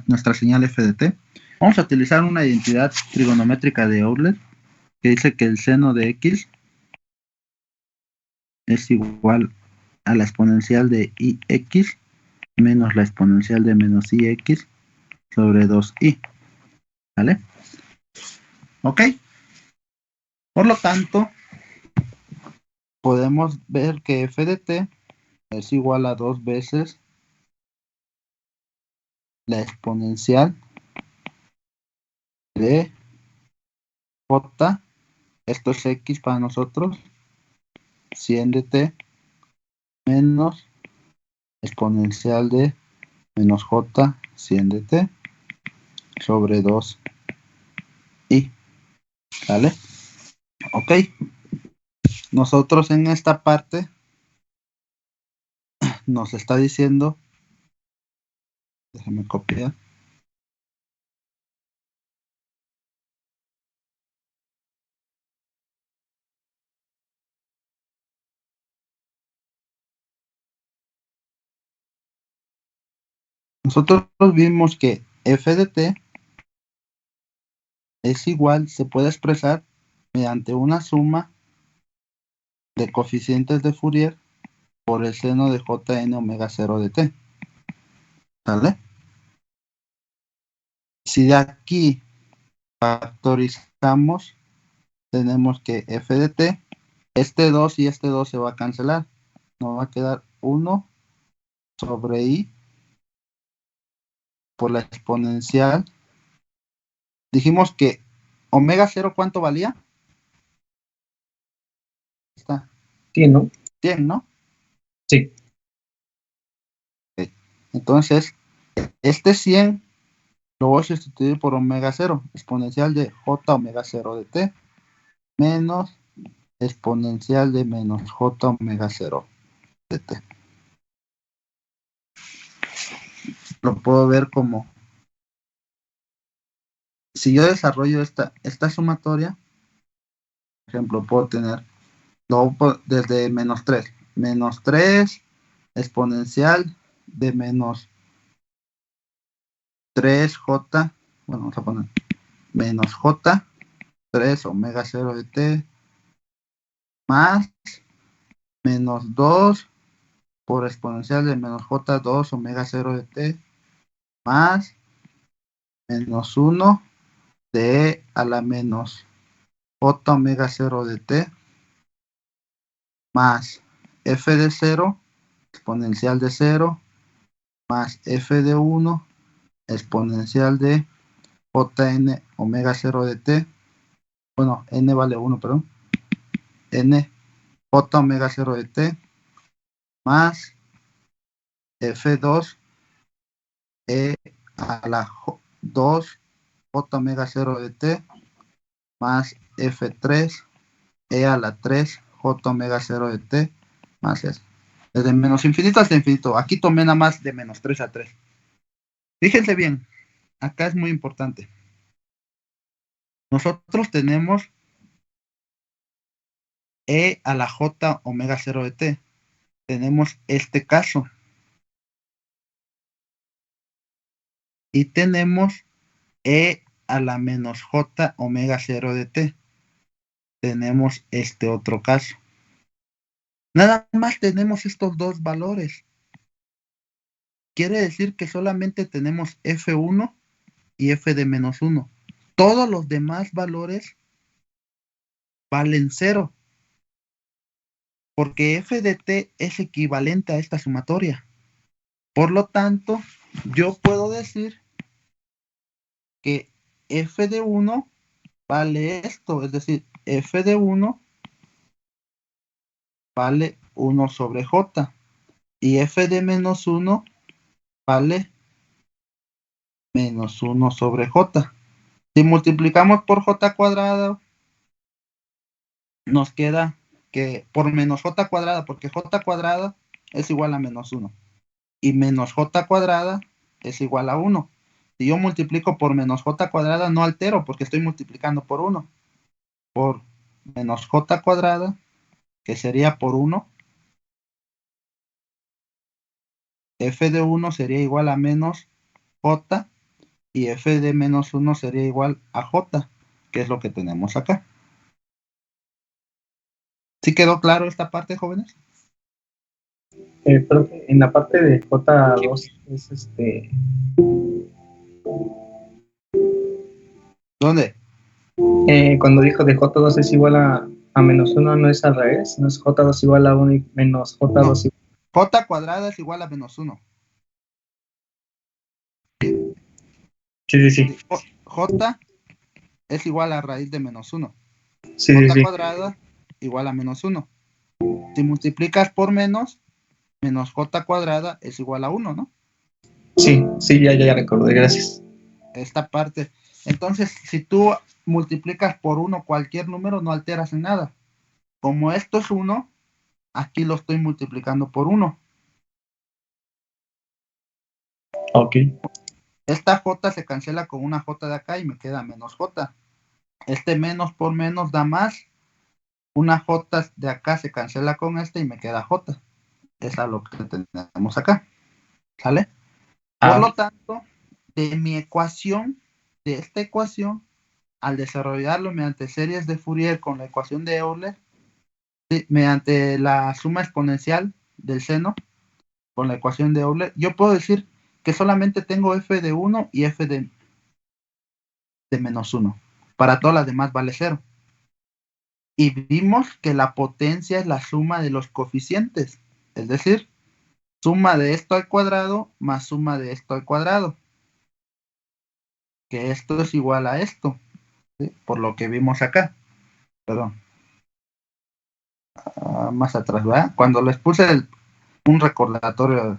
nuestra señal f de t. Vamos a utilizar una identidad trigonométrica de Euler que dice que el seno de x es igual a la exponencial de ix menos la exponencial de menos ix sobre 2i. ¿Vale? Ok. Por lo tanto, podemos ver que f de t es igual a 2 veces la exponencial de j, esto es x para nosotros, 100 de t, menos exponencial de menos j, 100 de t, sobre 2i. ¿Vale? Ok. Nosotros en esta parte nos está diciendo, déjame copiar. Nosotros vimos que f de t es igual, se puede expresar mediante una suma de coeficientes de Fourier por el seno de jn omega 0 de t. ¿Vale? Si de aquí factorizamos, tenemos que f de t, este 2 y este 2 se va a cancelar. Nos va a quedar 1 sobre i por la exponencial. Dijimos que omega 0, ¿cuánto valía? Está 100, ¿no? 100, ¿no? Sí. Okay. Entonces, este 100 lo voy a sustituir por omega 0, exponencial de j omega 0 de t, menos exponencial de menos j omega 0 de t. Lo puedo ver como, si yo desarrollo esta sumatoria, por ejemplo, puedo tener desde menos 3 exponencial de menos 3j, bueno, vamos a poner menos j 3 omega 0 de t más menos 2 por exponencial de menos j 2 omega 0 de t más menos 1 de e a la menos j omega 0 de t más f de 0 exponencial de 0 más f de 1 exponencial de jn omega 0 de t, bueno, n vale 1, perdón, n j omega 0 de t más f2 e a la 2 j omega 0 de t más f3 e a la 3 j omega 0 de t más eso. Desde menos infinito hasta infinito. Aquí tomé nada más de menos 3 a 3. Fíjense bien, acá es muy importante. Nosotros tenemos e a la j omega 0 de t. Tenemos este caso. Y tenemos e a la menos j omega 0 de t. Tenemos este otro caso. Nada más tenemos estos dos valores. Quiere decir que solamente tenemos f1 y f de menos 1. Todos los demás valores valen 0. Porque f de t es equivalente a esta sumatoria. Por lo tanto, yo puedo decir que f de 1 vale esto, es decir, f de 1 vale 1 sobre j y f de menos 1 vale menos 1 sobre j. Si multiplicamos por j cuadrado, nos queda que por menos j cuadrada, porque j cuadrada es igual a menos 1 y menos j cuadrada es igual a 1. Si yo multiplico por menos j cuadrada, no altero porque estoy multiplicando por 1. Por menos j cuadrada, que sería por 1, f de 1 sería igual a menos j y f de menos 1 sería igual a j, que es lo que tenemos acá. ¿Sí quedó claro esta parte, jóvenes? Profe, en la parte de J2 es ¿Dónde? Cuando dijo de J2 es igual a menos 1, no es al revés, no es J2 igual a 1 y menos J2 igual. J cuadrada es igual a menos 1. Sí. J es igual a raíz de menos 1. Sí, J sí. cuadrada igual a menos 1. Si multiplicas por menos j cuadrada es igual a 1, ¿no? Sí, ya recordé, gracias. Esta parte. Entonces, si tú multiplicas por 1 cualquier número, no alteras en nada. Como esto es 1, aquí lo estoy multiplicando por 1. Ok. Esta j se cancela con una j de acá y me queda menos j. Este menos por menos da más. Una j de acá se cancela con este y me queda j. Es a lo que tenemos acá. ¿Sale? Por lo tanto, de mi ecuación, de esta ecuación, al desarrollarlo mediante series de Fourier con la ecuación de Euler, mediante la suma exponencial del seno con la ecuación de Euler, yo puedo decir que solamente tengo f de 1 y f de menos 1. Para todas las demás vale 0. Y vimos que la potencia es la suma de los coeficientes, es decir, suma de esto al cuadrado más suma de esto al cuadrado. que esto es igual a esto, ¿sí? Por lo que vimos acá. Perdón. Más atrás, ¿verdad? Cuando les puse un recordatorio.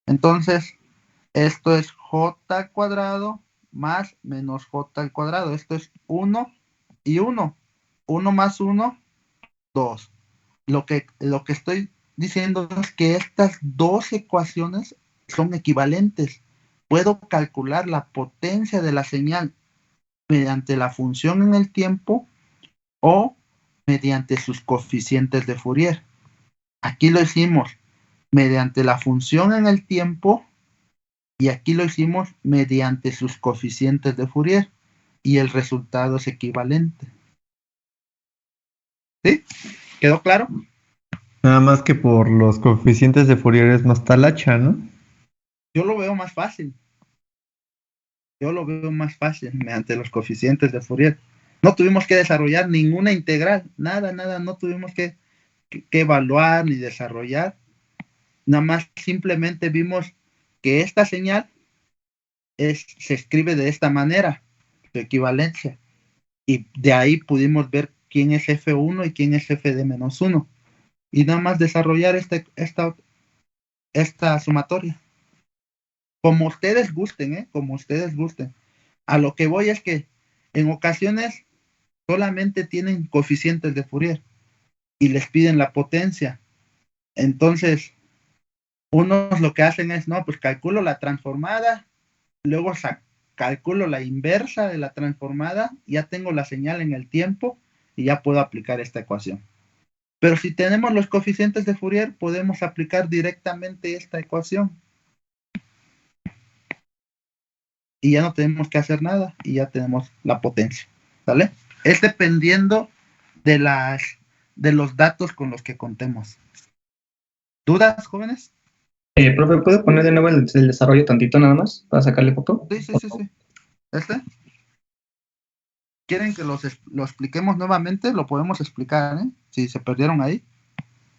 Entonces, esto es j cuadrado más menos j al cuadrado. Esto es 1 y 1. 1 más 1, 2. Lo que estoy diciendo es que estas dos ecuaciones son equivalentes. Puedo calcular la potencia de la señal mediante la función en el tiempo o mediante sus coeficientes de Fourier. Aquí lo hicimos mediante la función en el tiempo y aquí lo hicimos mediante sus coeficientes de Fourier y el resultado es equivalente. ¿Sí? ¿Quedó claro? Nada más que por los coeficientes de Fourier es más talacha, ¿no? Yo lo veo más fácil. Mediante los coeficientes de Fourier. No tuvimos que desarrollar ninguna integral, nada, no tuvimos que evaluar ni desarrollar. Nada más simplemente vimos que esta señal se escribe de esta manera, su equivalencia. Y de ahí pudimos ver quién es F1 y quién es F de menos 1. Y nada más desarrollar esta sumatoria. Como ustedes gusten, como ustedes gusten. A lo que voy es que en ocasiones solamente tienen coeficientes de Fourier y les piden la potencia. Entonces, unos lo que hacen es, no, pues calculo la transformada, luego calculo la inversa de la transformada, ya tengo la señal en el tiempo y ya puedo aplicar esta ecuación. Pero si tenemos los coeficientes de Fourier, podemos aplicar directamente esta ecuación. Y ya no tenemos que hacer nada y ya tenemos la potencia. ¿Vale? Es dependiendo de los datos con los que contemos. ¿Dudas, jóvenes? Profe, ¿puedo poner de nuevo el desarrollo tantito nada más para sacarle foto? Sí. ¿Quieren que lo expliquemos nuevamente? Lo podemos explicar, ¿eh? Si se perdieron ahí.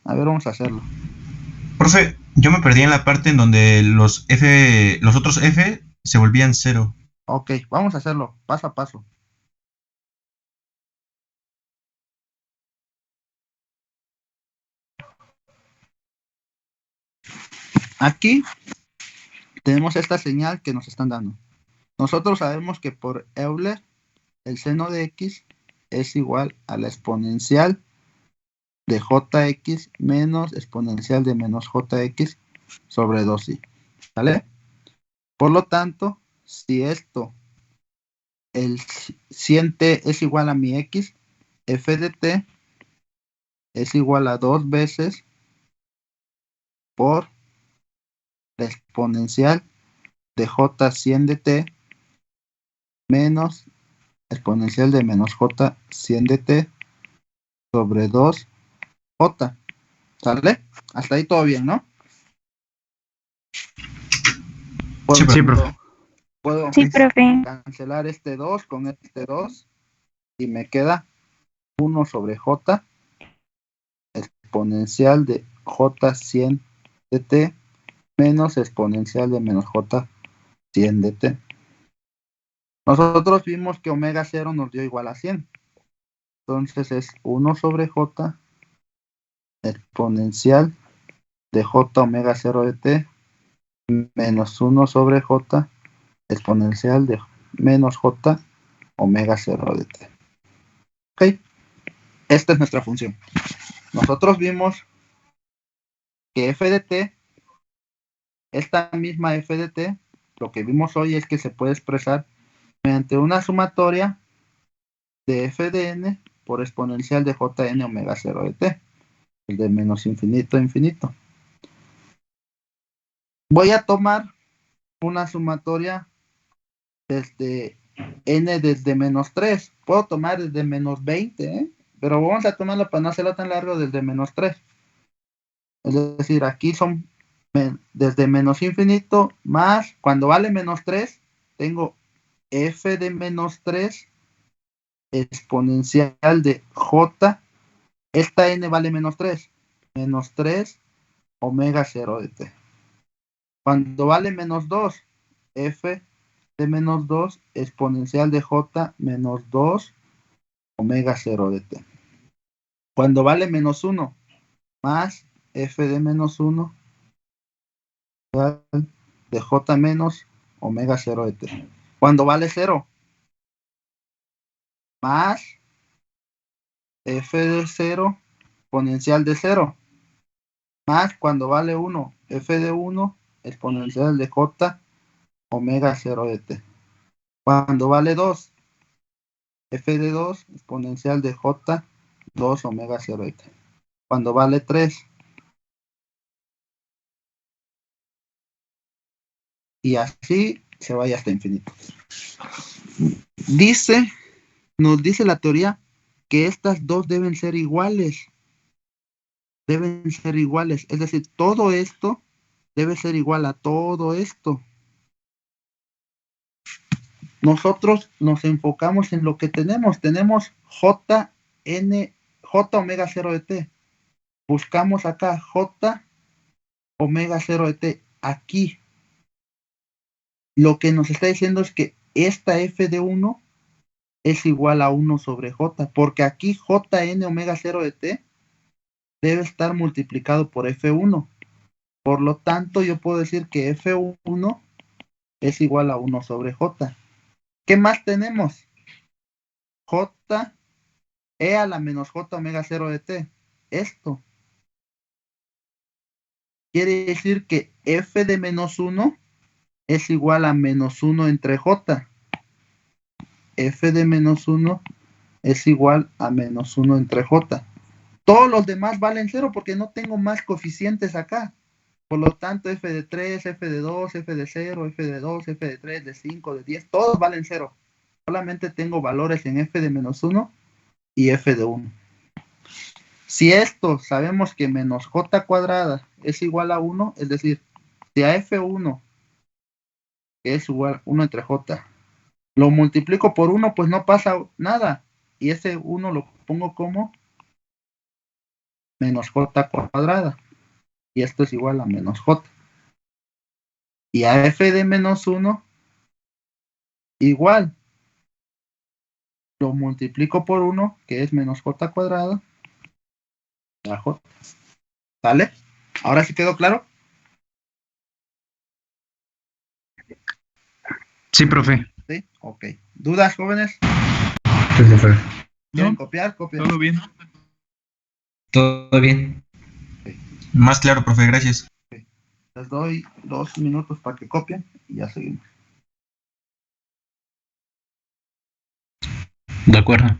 A ver, vamos a hacerlo. Profe, yo me perdí en la parte en donde los otros F se volvían 0. Ok, vamos a hacerlo paso a paso. Aquí tenemos esta señal que nos están dando. Nosotros sabemos que por Euler el seno de x es igual a la exponencial de jx menos exponencial de menos jx sobre 2i. ¿Vale? Por lo tanto, si esto, el 100t es igual a mi x, f de t es igual a 2 veces por la exponencial de j100 de t menos exponencial de menos j100 de t sobre 2j. ¿Sale? Hasta ahí todo bien, ¿no? Sí, profe. Puedo Sí, profe. cancelar este 2 con este 2 y me queda 1 sobre j exponencial de j100 de t menos exponencial de menos j100 de t. Nosotros vimos que omega 0 nos dio igual a 100. Entonces es 1 sobre j exponencial de j omega 0 de t menos 1 sobre j exponencial de menos j omega 0 de t. Ok, esta es nuestra función. Nosotros vimos que f de t, esta misma f de t, lo que vimos hoy es que se puede expresar mediante una sumatoria de f de n por exponencial de jn omega 0 de t, el de menos infinito a infinito. Voy a tomar una sumatoria desde n desde menos 3. Puedo tomar desde menos 20, pero vamos a tomarlo para no hacerlo tan largo desde menos 3. Es decir, aquí son desde menos infinito más, cuando vale menos 3, tengo f de menos 3 exponencial de j, esta n vale menos 3 omega 0 de t. Cuando vale menos 2, f de menos 2 exponencial de j menos 2 omega 0 de t. Cuando vale menos 1 más f de menos 1 de j menos omega 0 de t. Cuando vale 0 más f de 0 exponencial de 0 más cuando vale 1 f de 1 exponencial de j omega 0 de t. Cuando vale 2 f de 2 exponencial de j 2 omega 0 de t. Cuando vale 3 y así se vaya hasta infinito. Nos dice la teoría que estas dos deben ser iguales. Deben ser iguales. Es decir, todo esto debe ser igual a todo esto. Nosotros nos enfocamos en lo que tenemos. Tenemos j omega 0 de t. Buscamos acá j omega 0 de t. Aquí. Lo que nos está diciendo es que esta f de 1 es igual a 1 sobre j, porque aquí jn omega 0 de t debe estar multiplicado por f1. Por lo tanto, yo puedo decir que f1 es igual a 1 sobre j. ¿Qué más tenemos? j a la menos j omega 0 de t. Esto quiere decir que f de menos 1 es igual a menos 1 entre j. F de menos 1 es igual a menos 1 entre j. Todos los demás valen 0 porque no tengo más coeficientes acá. Por lo tanto, f de 3, f de 2, f de 0, f de 2, f de 3, de 5, de 10, todos valen 0. Solamente tengo valores en f de menos 1 y f de 1. Si esto sabemos que menos j cuadrada es igual a 1, es decir, si a f1 que es igual a 1 entre j, lo multiplico por 1, pues no pasa nada. Y ese 1 lo pongo como menos j cuadrada. Y esto es igual a menos j. Y a f de menos 1, igual. Lo multiplico por 1, que es menos j cuadrada. La j. ¿Sale? ¿Ahora sí quedó claro? Sí, profe. Sí, ok. ¿Dudas, jóvenes? Sí, profe. ¿Quieren No, copiar? Copien. todo bien. Todo bien. Más claro, profe, gracias. Les doy 2 minutos para que copien y ya seguimos. De acuerdo.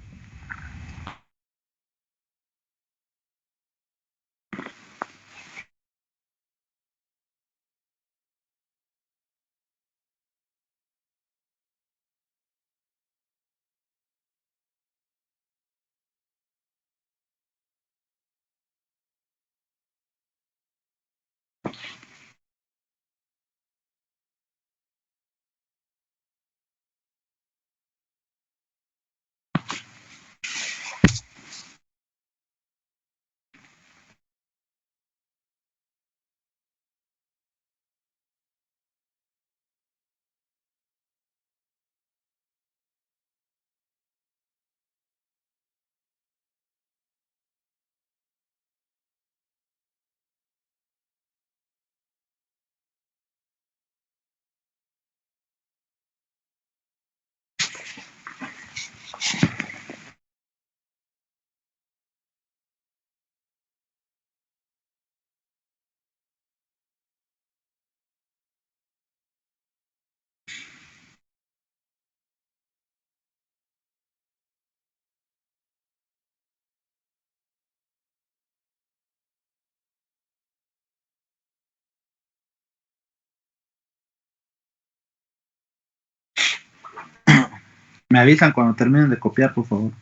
Me avisan cuando terminen de copiar, por favor.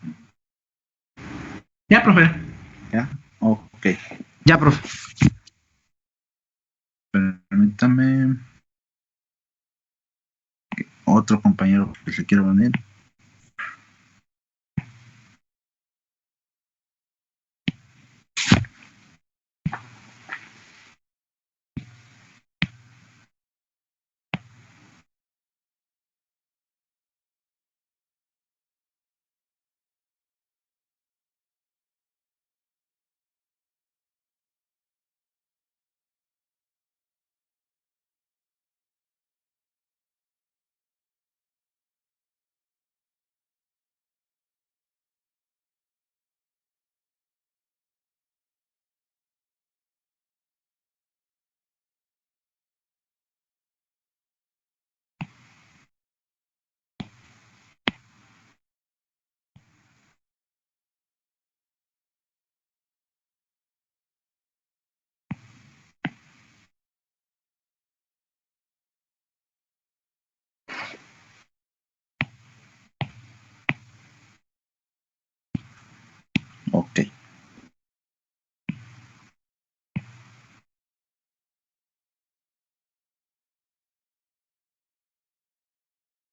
Ya, profe. ¿Ya? Ok. Ya, profe. Permítame. Otro compañero que se quiera unir. Ok.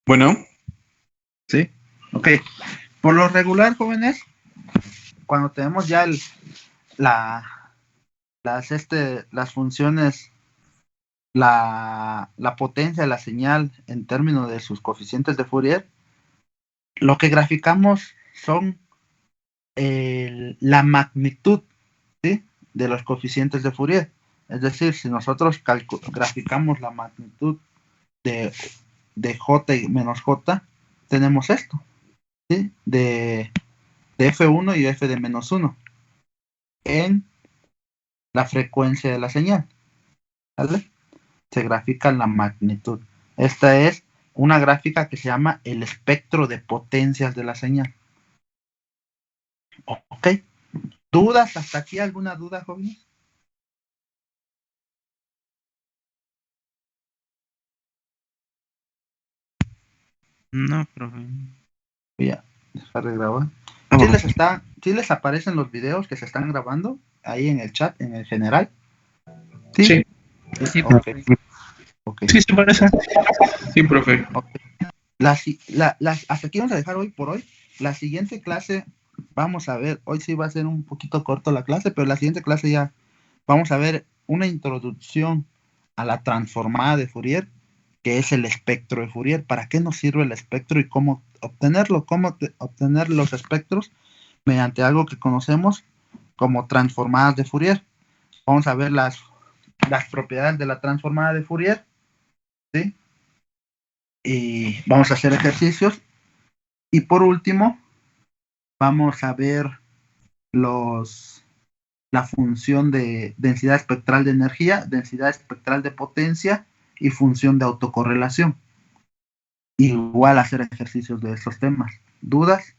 Bueno. Sí, ok. Por lo regular, jóvenes, cuando tenemos ya las funciones, la potencia de la señal en términos de sus coeficientes de Fourier, lo que graficamos son la magnitud, ¿sí?, de los coeficientes de Fourier. Es decir, si nosotros graficamos la magnitud de J menos J, tenemos esto, ¿sí?, de F1 y F de menos 1 en la frecuencia de la señal, ¿vale? Se grafica la magnitud. Esta es una gráfica que se llama el espectro de potencias de la señal. Ok. ¿Dudas hasta aquí? ¿Alguna duda, jóvenes? No, profe. Voy a dejar de grabar. ¿Sí les aparecen los videos que se están grabando ahí en el chat, en el general? Sí. Sí, okay. Okay. Sí, se parece. Sí, profe. Okay. Hasta aquí vamos a dejar hoy por hoy. La siguiente clase, vamos a ver, hoy sí va a ser un poquito corto la clase, pero la siguiente clase ya vamos a ver una introducción a la transformada de Fourier, que es el espectro de Fourier. ¿Para qué nos sirve el espectro y cómo obtenerlo? ¿Cómo obtener los espectros? Mediante algo que conocemos como transformadas de Fourier. Vamos a ver las propiedades de la transformada de Fourier, ¿sí? Y vamos a hacer ejercicios. Y por último, vamos a ver la función de densidad espectral de energía, densidad espectral de potencia y función de autocorrelación. Igual hacer ejercicios de esos temas. ¿Dudas?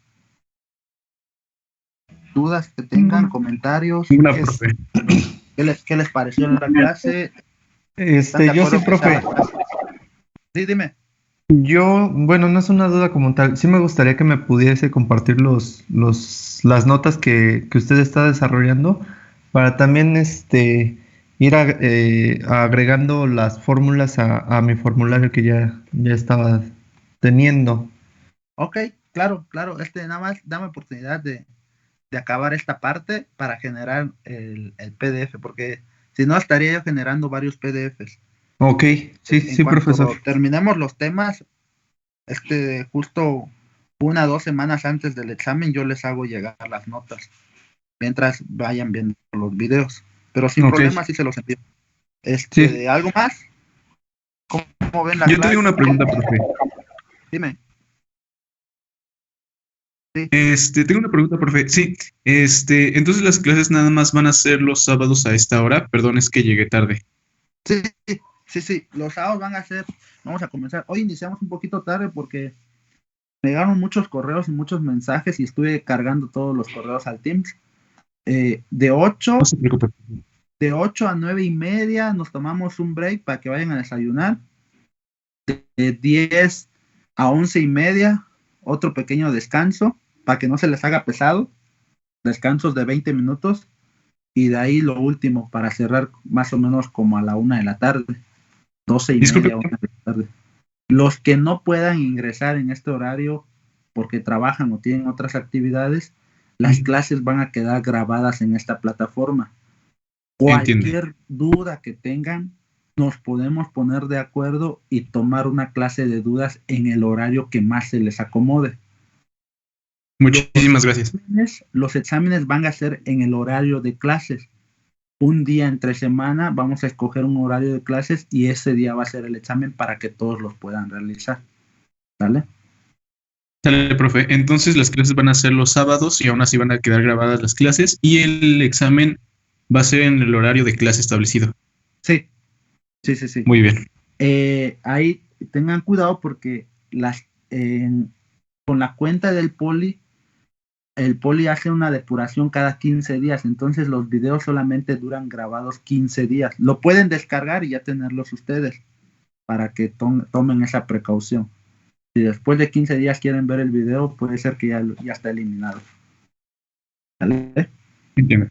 ¿Dudas que tengan? ¿Comentarios? ¿Qué les pareció en la clase? Yo sí, profe. Sí, dime. Yo, bueno, no es una duda como tal. Sí me gustaría que me pudiese compartir las notas que usted está desarrollando para también ir agregando las fórmulas a mi formulario que ya estaba teniendo. Ok, claro. Nada más dame oportunidad de acabar esta parte para generar el PDF, porque si no estaría yo generando varios PDFs. Ok, sí, profesor. Terminemos los temas, justo 1 o 2 semanas antes del examen yo les hago llegar las notas, mientras vayan viendo los videos, pero sin problema sí se los envío. ¿Algo más? ¿Cómo ven la clase? Yo tengo una pregunta, profe. Dime. Sí. Tengo una pregunta, profe. Sí, entonces las clases nada más van a ser los sábados a esta hora. Perdón, es que llegué tarde. Sí, los sábados van a ser, vamos a comenzar. Hoy iniciamos un poquito tarde porque me llegaron muchos correos y muchos mensajes y estuve cargando todos los correos al Teams. De 8 a 9:30 nos tomamos un break para que vayan a desayunar. De 10 a 11:30 otro pequeño descanso para que no se les haga pesado, descansos de 20 minutos, y de ahí lo último para cerrar más o menos como a la 1 de la tarde, 12:30, 1 de la tarde. Los que no puedan ingresar en este horario porque trabajan o tienen otras actividades, las clases van a quedar grabadas en esta plataforma. Cualquier duda que tengan, nos podemos poner de acuerdo y tomar una clase de dudas en el horario que más se les acomode. Muchísimas gracias. Los exámenes van a ser en el horario de clases. Un día entre semana vamos a escoger un horario de clases y ese día va a ser el examen para que todos los puedan realizar. ¿Vale? Sale, profe. Entonces las clases van a ser los sábados y aún así van a quedar grabadas las clases y el examen va a ser en el horario de clase establecido. Sí. Muy bien. Ahí tengan cuidado porque con la cuenta del Poli, el Poli hace una depuración cada 15 días, entonces los videos solamente duran grabados 15 días. Lo pueden descargar y ya tenerlos ustedes para que tomen esa precaución. Si después de 15 días quieren ver el video, puede ser que ya está eliminado. ¿Vale? Entiendo.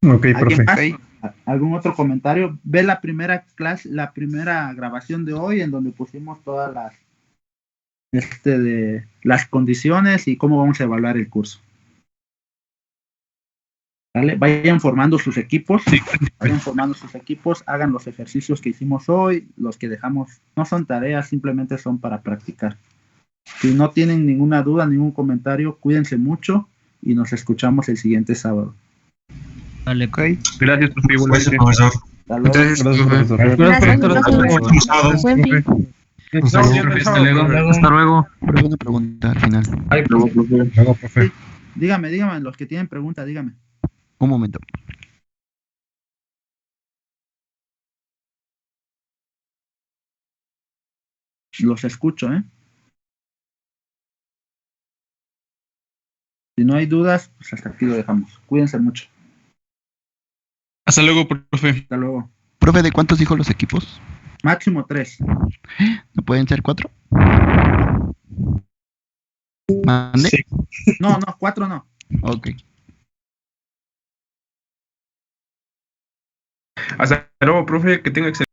Ok, ¿Alguien profe. más? ¿Algún otro comentario? Ve la primera clase, la primera grabación de hoy en donde pusimos todas las de las condiciones y cómo vamos a evaluar el curso. ¿Vale? Vayan formando sus equipos, hagan los ejercicios que hicimos hoy, los que dejamos, no son tareas, simplemente son para practicar. Si no tienen ninguna duda, ningún comentario, cuídense mucho y nos escuchamos el siguiente sábado. Vale, Ok. Gracias, profe. Gracias, profesor. Hasta luego. Gracias, profesor. Buen fin. Hasta luego. Hasta luego. Pero una pregunta al final. Ay, profe. Luego, profe. Dígame, los que tienen pregunta, dígame. Un momento. Los escucho, ¿eh? Si no hay dudas, pues hasta aquí lo dejamos. Cuídense mucho. Hasta luego, profe. Hasta luego. Profe, ¿de cuántos dijo los equipos? Máximo 3. ¿No pueden ser 4? ¿Mande? Sí. No, 4 no. Ok. Hasta luego, profe. Que tenga excelente.